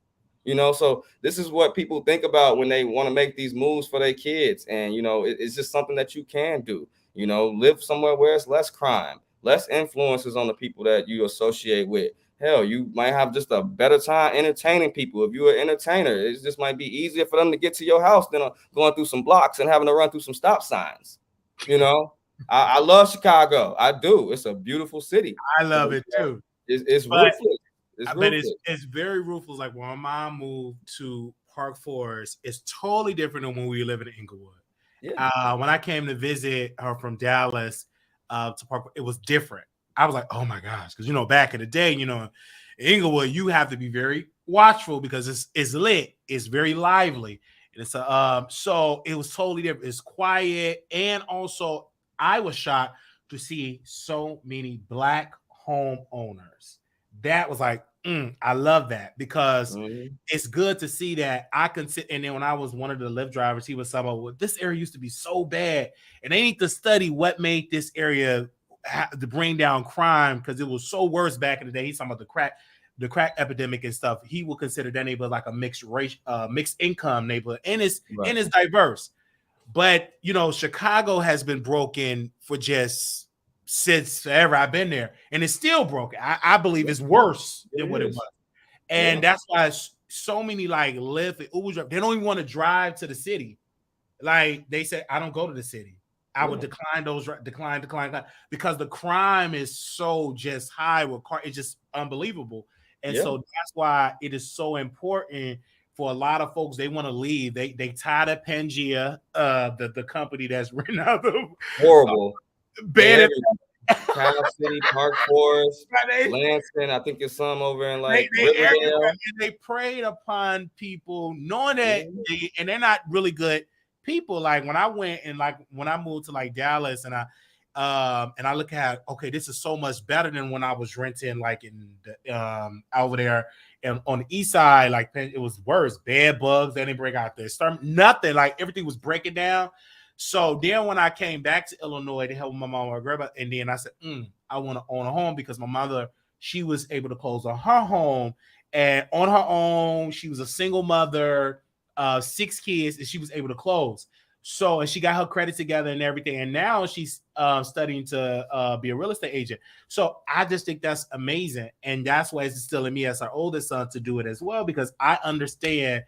So this is what people think about when they want to make these moves for their kids. And, it's just something that you can do, live somewhere where it's less crime, less influences on the people that you associate with. Hell, you might have just a better time entertaining people. If you're an entertainer, it just might be easier for them to get to your house than going through some blocks and having to run through some stop signs. I love Chicago. I do. It's a beautiful city. I love it too. It's ruthless. But it's very ruthless. Like when my mom moved to Park Forest, it's totally different than when we were living in Inglewood. Yeah. When I came to visit her from Dallas to Park, it was different. I was like, oh my gosh, because back in the day, in Inglewood, you have to be very watchful because it's lit, it's very lively, and it's so it was totally different. It's quiet, and also I was shocked to see so many Black homeowners. That was like, I love that because it's good to see that I can sit. And then when I was one of the Lyft drivers, he was saying, well, this area used to be so bad, and they need to study what made this area to bring down crime because it was so worse back in the day. He's talking about the crack epidemic and stuff. He will consider that neighborhood like a mixed race, mixed income neighborhood, and it's diverse. But Chicago has been broken for just since ever I've been there, and it's still broken. I believe it's worse than what it was, and that's why so many like Lyft and Uber, they don't even want to drive to the city. Like they say, I don't go to the city. I would decline because the crime is so just high with car. It's just unbelievable. And so that's why it is so important for a lot of folks. They want to leave. They tired of Pangea, the company that's written out the horrible. Bad Cal City, Park Forest, Lansing. I think there's some over in like Riverdale. They preyed upon people knowing that and they're not really good people. Like when I went and like when I moved to like Dallas and I look at, okay, this is so much better than when I was renting like in the over there and on the east side, like it was worse. Bed bugs, they didn't break out there. Nothing, like everything was breaking down. So then when I came back to Illinois to help my mom or grandma, and then I said, I want to own a home because my mother, she was able to close on her home and on her own. She was a single mother, 6 kids, and she was able to close. So, and she got her credit together and everything. And now she's studying to be a real estate agent. So I just think that's amazing. And that's why it's instilling me as our oldest son to do it as well, because I understand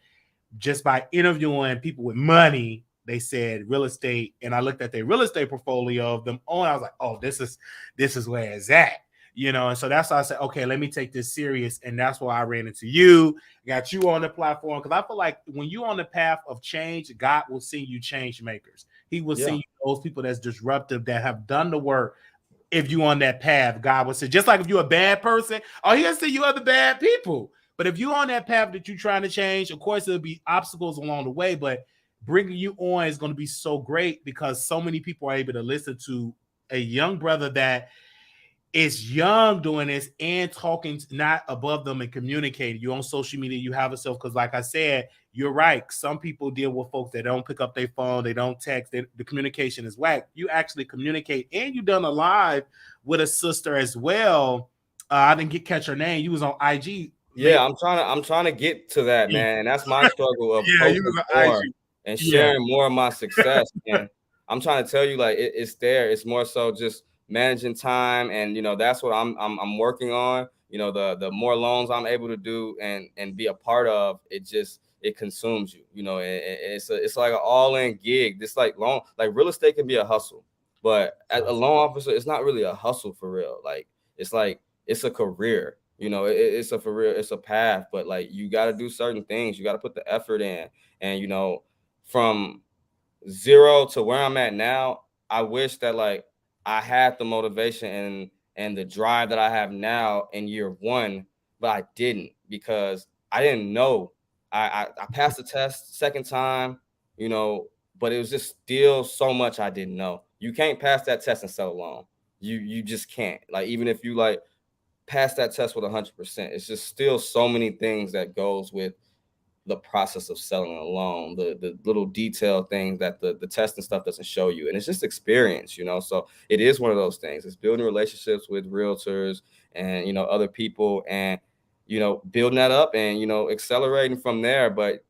just by interviewing people with money, they said real estate. And I looked at their real estate portfolio of them on. I was like, oh, this is where it's at. And so that's why I said, okay, let me take this serious. And that's why I ran into you, got you on the platform. Because I feel like when you're on the path of change, God will send you change makers. He will send you those people that's disruptive, that have done the work. If you're on that path, God will say, just like if you're a bad person, he'll send you other bad people. But if you're on that path that you're trying to change, of course, there'll be obstacles along the way. But bringing you on is going to be so great because so many people are able to listen to a young brother that is young doing this and talking not above them and communicating. You on social media, you have yourself, because like I said, you're right. Some people deal with folks that don't pick up their phone, they don't text, the communication is whack. You actually communicate, and you done a live with a sister as well. I didn't catch her name. You was on IG. Yeah, I'm trying to get to that, man. And that's my struggle of you was on IG and sharing more of my success. And I'm trying to tell you, like it's there. It's more so just managing time, and that's what I'm working on. The more loans I'm able to do and be a part of, it consumes you. It's like an all-in gig. This like real estate can be a hustle, but as a loan officer, it's not really a hustle for real. It's a career. It's a for real. It's a path, but like you got to do certain things. You got to put the effort in, and from zero to where I'm at now, I wish that like I had the motivation and the drive that I have now in year one, but I didn't, because I didn't know. I passed the test second time, but it was just still so much I didn't know. You can't pass that test and sell a loan. You just can't. Like, even if you like pass that test with 100%, it's just still so many things that goes with the process of selling a loan, the little detailed things that the testing stuff doesn't show you. And it's just experience, so it is one of those things. It's building relationships with realtors and, other people, and, building that up and, accelerating from there. But,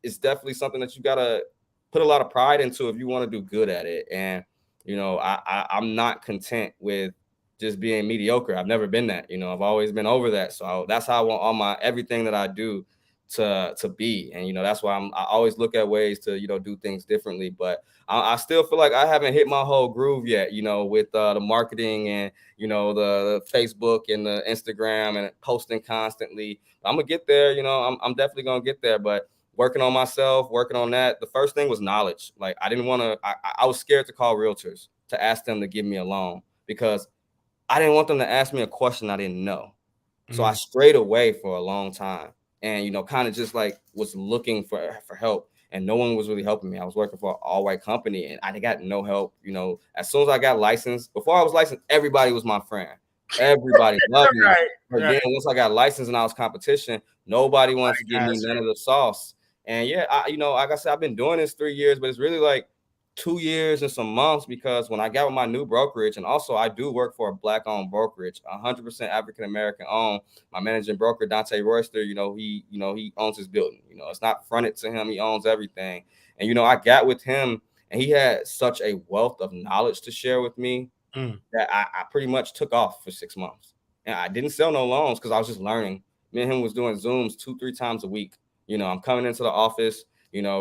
it's definitely something that you got to put a lot of pride into if you want to do good at it. And, I'm not content with just being mediocre. I've never been that, I've always been over that. So that's how I want all everything that I do to be. And, that's why I always look at ways to, do things differently. But I still feel like I haven't hit my whole groove yet, with the marketing and, the Facebook and the Instagram and posting constantly. I'm gonna get there. I'm definitely gonna get there, but working on myself, working on that. The first thing was knowledge. Like I didn't want to, I was scared to call realtors to ask them to give me a loan because I didn't want them to ask me a question I didn't know. So I strayed away for a long time and, kind of just like was looking for help, and no one was really helping me. I was working for an all-white company and I got no help. As soon as I got licensed, before I was licensed, everybody was my friend. Everybody loved me. But then once I got licensed and I was competition, nobody wanted to give me none of the sauce. And yeah, like I said, I've been doing this 3 years, but it's really like 2 years and some months, because when I got with my new brokerage, and also I do work for a Black-owned brokerage, 100% African-American owned. My managing broker, Dante Royster, he owns his building. It's not fronted to him. He owns everything. And, I got with him and he had such a wealth of knowledge to share with me that I pretty much took off for 6 months. And I didn't sell no loans because I was just learning. Me and him was doing Zooms 2-3 times a week. I'm coming into the office,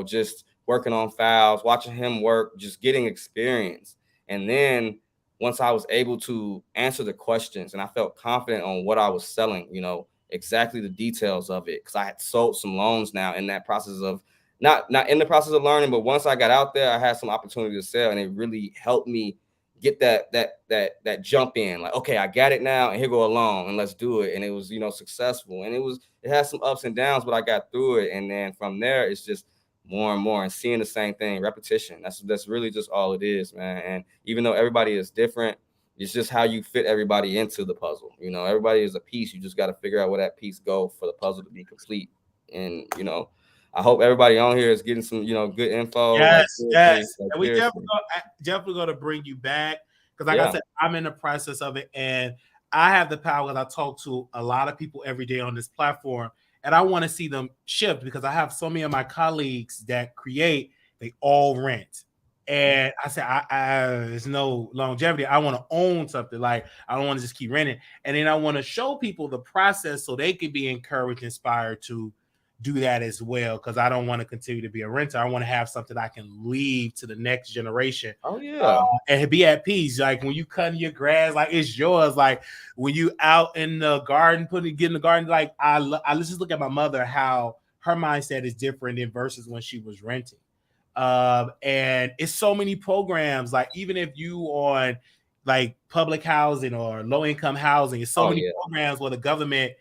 just working on files, watching him work, just getting experience. And then once I was able to answer the questions and I felt confident on what I was selling, exactly the details of it, because I had sold some loans now in that process of not in the process of learning, but once I got out there, I had some opportunity to sell, and it really helped me get that jump in, like, okay, I got it now, and here go a loan, and let's do it. And it was, successful, and it had some ups and downs, but I got through it. And then from there, it's just more and more and seeing the same thing, repetition. That's really just all it is, man. And even though everybody is different, it's just how you fit everybody into the puzzle. Everybody is a piece. You just got to figure out where that piece go for the puzzle to be complete. And, I hope everybody on here is getting some, good info. Yes. And we definitely going to bring you back because, like I said, I'm in the process of it, and I have the power because I talk to a lot of people every day on this platform, and I want to see them shift because I have so many of my colleagues that create, they all rent. And I said, there's no longevity. I want to own something. Like, I don't want to just keep renting. And then I want to show people the process so they can be encouraged, inspired to do that as well, because I don't want to continue to be a renter. I want to have something I can leave to the next generation. Oh yeah, and be at peace. Like when you cutting your grass, like it's yours. Like when you out in the garden, getting the garden. Like let's just look at my mother, how her mindset is different than versus when she was renting. And it's so many programs. Like even if you on like public housing or low income housing, it's so many programs where the government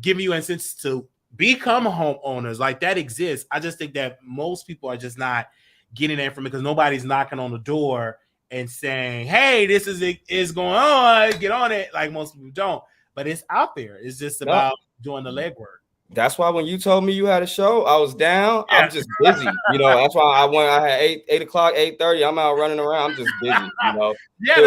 giving you incentives to become homeowners. Like that exists. I just think that most people are just not getting that from it because nobody's knocking on the door and saying, hey, this is going on, get on it. Like most people don't, but it's out there. It's just about doing the legwork. That's why when you told me you had a show, I was down. I'm just busy. That's why I had 8 o'clock, 8:30. I'm out running around. I'm just busy, Yeah,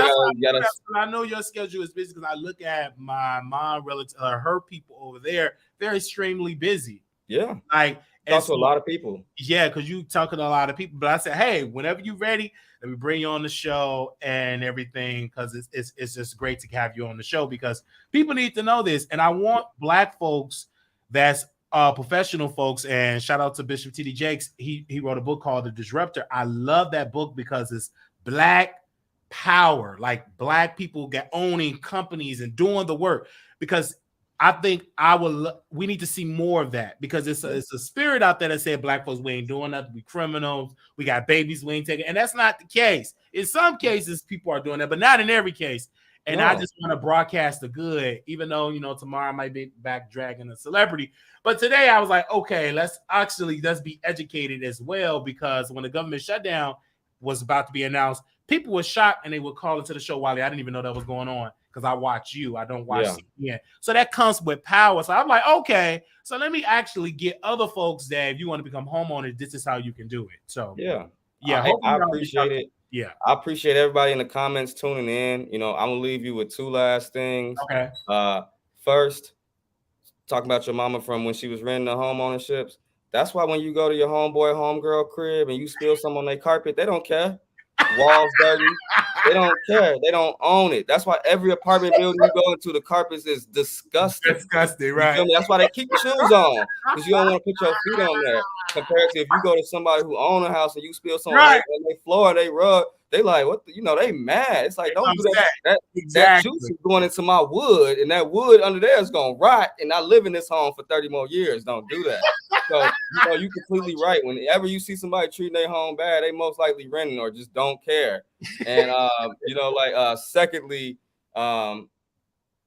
that's I know your schedule is busy because I look at my mom relative, her people over there. They're extremely busy. Yeah. Like talk to a lot of people. Yeah, because you talking to a lot of people. But I said, hey, whenever you're ready, let me bring you on the show and everything, because it's just great to have you on the show because people need to know this. And I want Black folks that's professional folks, and shout out to Bishop T.D. Jakes. He wrote a book called The Disruptor. I love that book because it's Black power, like Black people get owning companies and doing the work, because I think we need to see more of that, because it's a spirit out there that said Black folks, we ain't doing nothing, we criminals, we got babies, we ain't taking, and that's not the case. In some cases, people are doing that, but not in every case. And I just want to broadcast the good, even though, tomorrow I might be back dragging a celebrity. But today I was like, okay, let's be educated as well, because when the government shutdown was about to be announced, people were shocked and they would call into the show, Wiley, I didn't even know that was going on. because I watch you. I don't watch CPN. So that comes with power. So I'm like, okay, so let me actually get other folks that if you want to become homeowners, this is how you can do it. So yeah. hopefully I appreciate it. Yeah. I appreciate everybody in the comments tuning in. You know, I'm gonna leave you with two last things. Okay. First, talking about your mama from when she was renting the home ownerships. That's why when you go to your homeboy, homegirl crib and you spill some on their carpet, they don't care. Walls dirty. They don't care. They don't own it. That's why every apartment building you go into, the carpets is disgusting. Disgusting, You right? feel me? That's why they keep shoes on, because you don't want to put your feet on there. Compared to if you go to somebody who own a house and you spill some on their floor, they rug, they like, what? They mad. It's like, don't do that. That juice is going into my wood, and that wood under there is gonna rot, and I live in this home for 30 more years. Don't do that. So you're completely right. Whenever you see somebody treating their home bad, they most likely renting or just don't care. And secondly,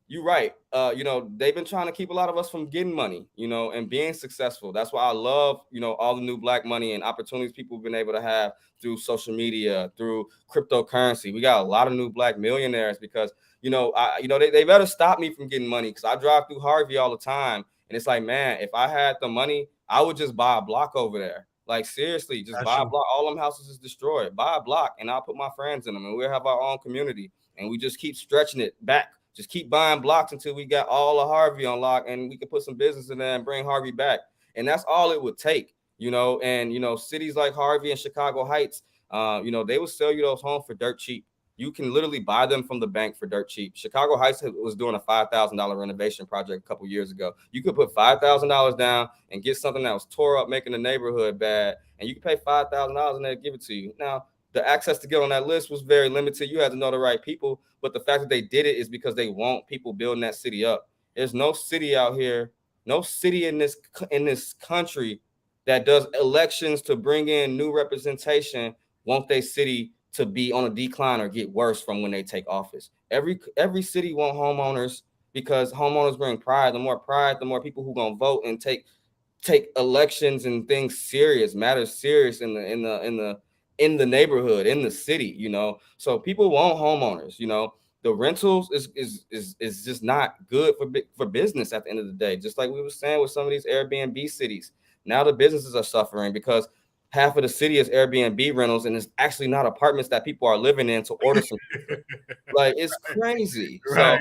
you're right. They've been trying to keep a lot of us from getting money, and being successful. That's why I love, all the new Black money and opportunities people have been able to have through social media, through cryptocurrency. We got a lot of new Black millionaires because, they better stop me from getting money, because I drive through Harvey all the time. And it's like, man, if I had the money, I would just buy a block over there. Like, seriously, just buy a block. All them houses is destroyed. Buy a block, and I'll put my friends in them, and we'll have our own community. And we just keep stretching it back. Just keep buying blocks until we got all of Harvey on lock, and we can put some business in there and bring Harvey back. And that's all it would take, And, cities like Harvey and Chicago Heights, they would sell you those homes for dirt cheap. You can literally buy them from the bank for dirt cheap. Chicago Heights was doing a $5,000 renovation project a couple years ago. You could put $5,000 down and get something that was tore up, making the neighborhood bad, and you can pay $5,000 and they'll give it to you. Now, the access to get on that list was very limited. You had to know the right people, but the fact that they did it is because they want people building that city up. There's no city out here, no city in this country that does elections to bring in new representation want their city to be on a decline or get worse from when they take office. Every city want homeowners, because homeowners bring pride. The more pride, the more people who gonna vote and take elections and things serious, matters serious in the neighborhood, in the city, So people want homeowners, The rentals is just not good for business at the end of the day. Just like we were saying with some of these Airbnb cities. Now the businesses are suffering because half of the city is Airbnb rentals, and it's actually not apartments that people are living in to order some. Like, it's crazy. Right.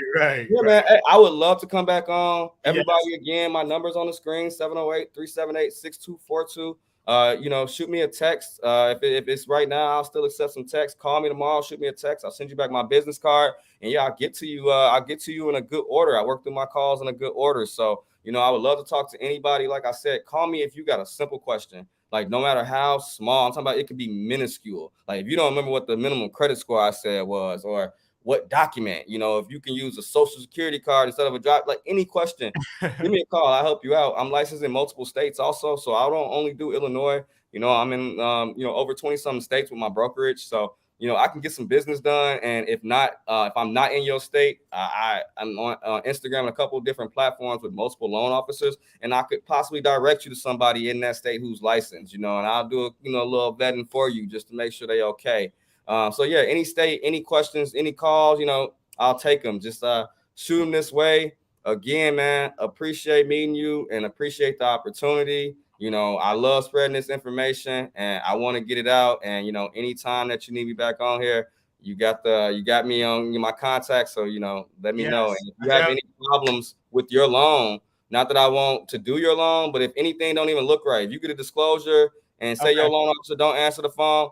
Man, I would love to come back on. Everybody, again, my number's on the screen, 708-378-6242. Shoot me a text. If it's right now, I'll still accept some text. Call me tomorrow, shoot me a text. I'll send you back my business card, and I'll get to you. I'll get to you in a good order. I work through my calls in a good order. So, I would love to talk to anybody. Like I said, call me if you got a simple question. Like, no matter how small, I'm talking about, it could be minuscule. Like, if you don't remember what the minimum credit score I said was, or what document, if you can use a social security card instead of a drive, like any question, give me a call. I'll help you out. I'm licensed in multiple states also. So I don't only do Illinois, I'm in, over 20 something states with my brokerage. So, I can get some business done. And if not, if I'm not in your state, I'm on Instagram and a couple of different platforms with multiple loan officers, and I could possibly direct you to somebody in that state who's licensed, and I'll do a little vetting for you just to make sure they're okay. Any state, any questions, any calls, I'll take them. Just shoot them this way. Again, man, appreciate meeting you and appreciate the opportunity. I love spreading this information, and I want to get it out. And, anytime that you need me back on here, you got me on my contact. So, let me know. And if you have any problems with your loan, not that I want to do your loan, but if anything don't even look right, if you get a disclosure and say your loan officer don't answer the phone,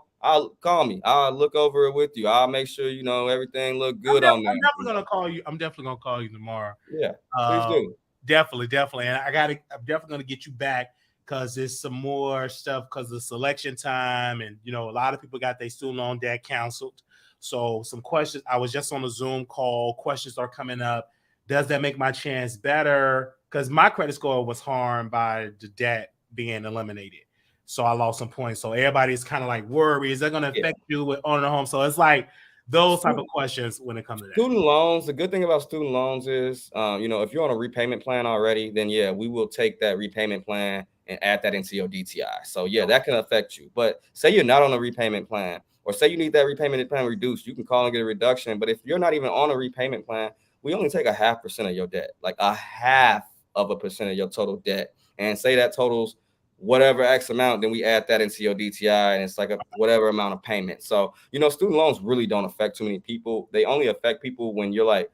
call me. I'll look over it with you. I'll make sure, everything look good on there. I'm definitely going to call you. I'm definitely going to call you tomorrow. Yeah, please do. Definitely. And I'm definitely going to get you back, because there's some more stuff because of selection time. And, a lot of people got their student loan debt canceled. So some questions. I was just on a Zoom call. Questions are coming up. Does that make my chance better? Because my credit score was harmed by the debt being eliminated. So I lost some points. So everybody's kind of like worried. Is that going to affect you with owning a home? So it's like those type of questions when it comes to that. Student loans. The good thing about student loans is, if you're on a repayment plan already, then we will take that repayment plan and add that into your DTI. So that can affect you. But say you're not on a repayment plan, or say you need that repayment plan reduced, you can call and get a reduction. But if you're not even on a repayment plan, we only take 0.5% of your debt, like 0.5% of your total debt, and say that totals whatever X amount, then we add that into your DTI, and it's like a whatever amount of payment. So, student loans really don't affect too many people. They only affect people when you're like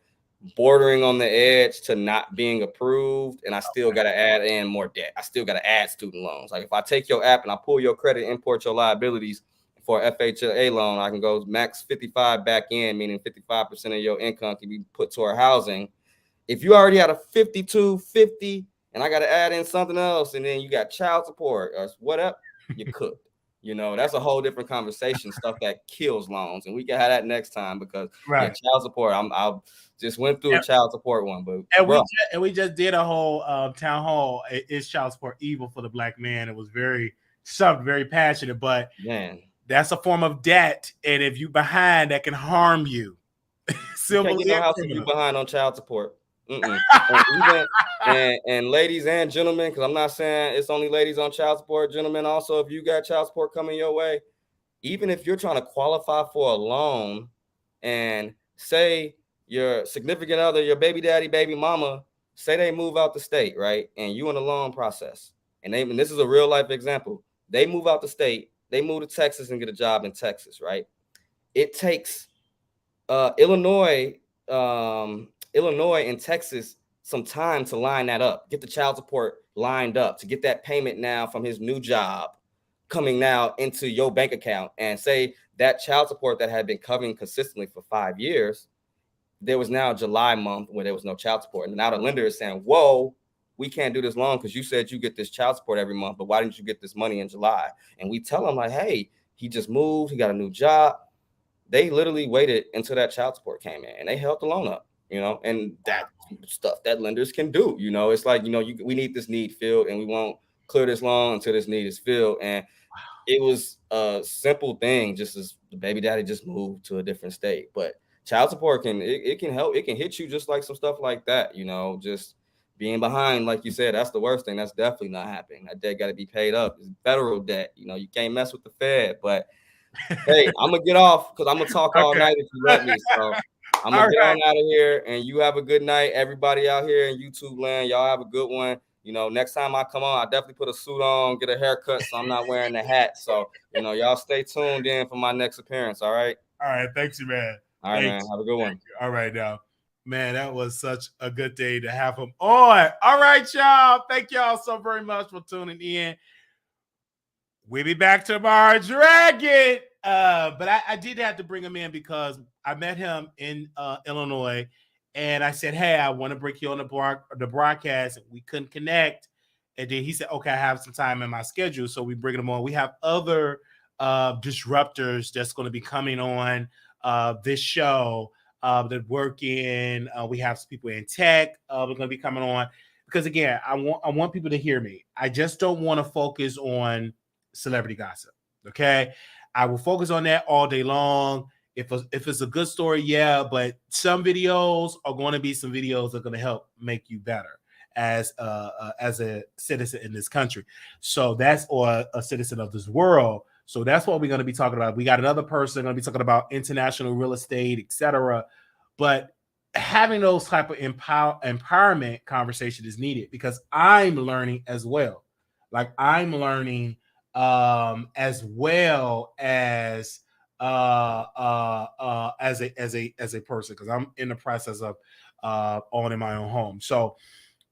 bordering on the edge to not being approved, and I still got to add in more debt. I still got to add student loans. Like if I take your app and I pull your credit, import your liabilities for FHA loan, I can go max 55 back in, meaning 55% of your income can be put toward housing. If you already had a 52, 50, and I got to add in something else, and then you got child support or whatever, you cooked. That's a whole different conversation, stuff that kills loans. And we can have that next time because child support, I just went through a child support one. But we just did a whole town hall. Is child support evil for the black man? It was very passionate, but man, that's a form of debt. And if you behind, that can harm you. You can't get no house if you behind on child support. And ladies and gentlemen, because I'm not saying it's only ladies on child support, gentlemen, also, if you got child support coming your way, even if you're trying to qualify for a loan and say your significant other, your baby daddy, baby mama, say they move out the state, right? And you in the loan process, and this is a real life example. They move out the state, they move to Texas and get a job in Texas, right? It takes Illinois and Texas some time to line that up, get the child support lined up, to get that payment now from his new job coming now into your bank account. And say that child support that had been coming consistently for 5 years, there was now July month where there was no child support. And now the lender is saying, whoa, we can't do this loan because you said you get this child support every month, but why didn't you get this money in July? And we tell them like, hey, he just moved, he got a new job. They literally waited until that child support came in and they held the loan up, and that stuff that lenders can do. It's like, we need this need filled and we won't clear this loan until this need is filled. And it was a simple thing, just as the baby daddy just moved to a different state. But child support can help. It can hit you just like some stuff like that, just being behind, like you said, that's the worst thing. That's definitely not happening. That debt got to be paid up. It's federal debt. You can't mess with the Fed. But hey, I'm gonna get off because I'm gonna talk all night if you let me. So I'm gonna get on out of here, and you have a good night. Everybody out here in YouTube land, y'all have a good one. Next time I come on, I definitely put a suit on, get a haircut, so I'm not wearing the hat. So y'all stay tuned in for my next appearance. All right. All right. Thanks, you, man. All right, man. Have a good one. All right, now. Man, that was such a good day to have him on. All right, y'all. Thank y'all so very much for tuning in. We'll be back tomorrow, Dragon. But I did have to bring him in because I met him in Illinois, and I said, hey, I want to bring you on the broadcast. We couldn't connect. And then he said, okay, I have some time in my schedule. So we bring him on. We have other disruptors that's going to be coming on this show that work in. We have some people in tech. We're going to be coming on because, again, I want people to hear me. I just don't want to focus on celebrity gossip. Okay, I will focus on that all day long. If it's a good story, yeah, but some videos are going to be some videos that are going to help make you better as a citizen in this country. So that's or a citizen of this world. So that's what we're going to be talking about. We got another person going to be talking about international real estate, etc. But having those type of empowerment conversation is needed because I'm learning as well. Like I'm learning as well as a person because I'm in the process of owning my own home. So,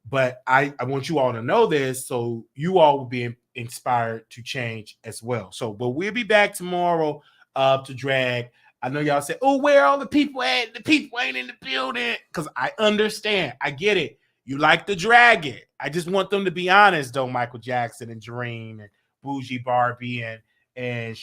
but I want you all to know this so you all will be inspired to change as well. So, but we'll be back tomorrow to drag. I know y'all say, oh, where are all the people at? The people ain't in the building. Because I understand. I get it. You like the dragon. I just want them to be honest, though, Michael Jackson and Dream and Bougie Barbie and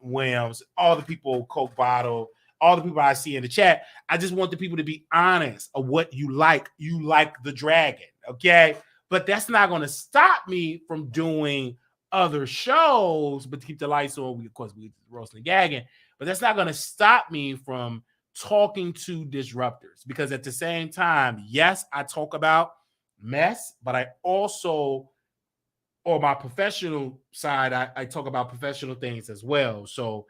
Williams, all the people, Coke Bottle, all the people I see in the chat. I just want the people to be honest of what you like. You like the dragon, okay? But that's not going to stop me from doing other shows, but to keep the lights on, of course, we roasting and gagging. But that's not going to stop me from talking to disruptors because at the same time, yes, I talk about mess, but I also, on my professional side, I talk about professional things as well. So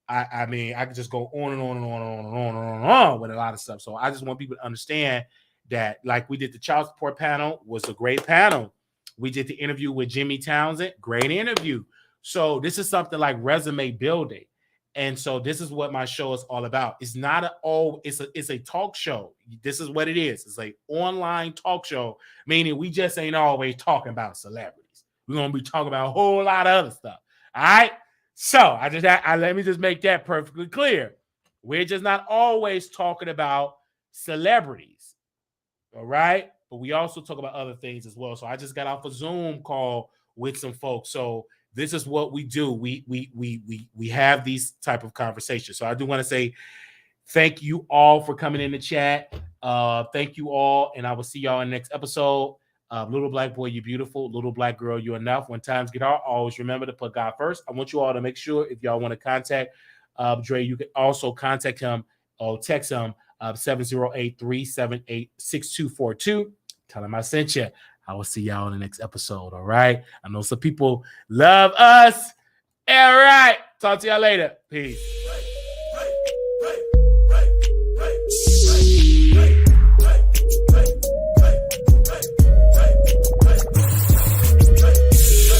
I mean, I could just go on and on and on and on and on and on and on with a lot of stuff. So I just want people to understand that, like we did the child support panel, was a great panel. We did the interview with Jimmy Townsend, great interview. So this is something like resume building. And so this is what my show is all about. It's not it's a talk show. This is what it is. It's an online talk show, meaning we just ain't always talking about celebrities. We're gonna be talking about a whole lot of other stuff. All right. So let me just make that perfectly clear. We're just not always talking about celebrities. All right. But we also talk about other things as well. So I just got off a Zoom call with some folks. So this is what we do. We have these type of conversations. So I do want to say thank you all for coming in the chat. Thank you all. And I will see y'all in the next episode. Little black boy, you're beautiful. Little black girl, you're enough. When times get hard, always remember to put God first. I want you all to make sure if y'all want to contact Dre, you can also contact him or text him 708-378-6242. Tell him I sent you. I will see y'all in the next episode. All right. I know some people love us. All right. Talk to y'all later. Peace.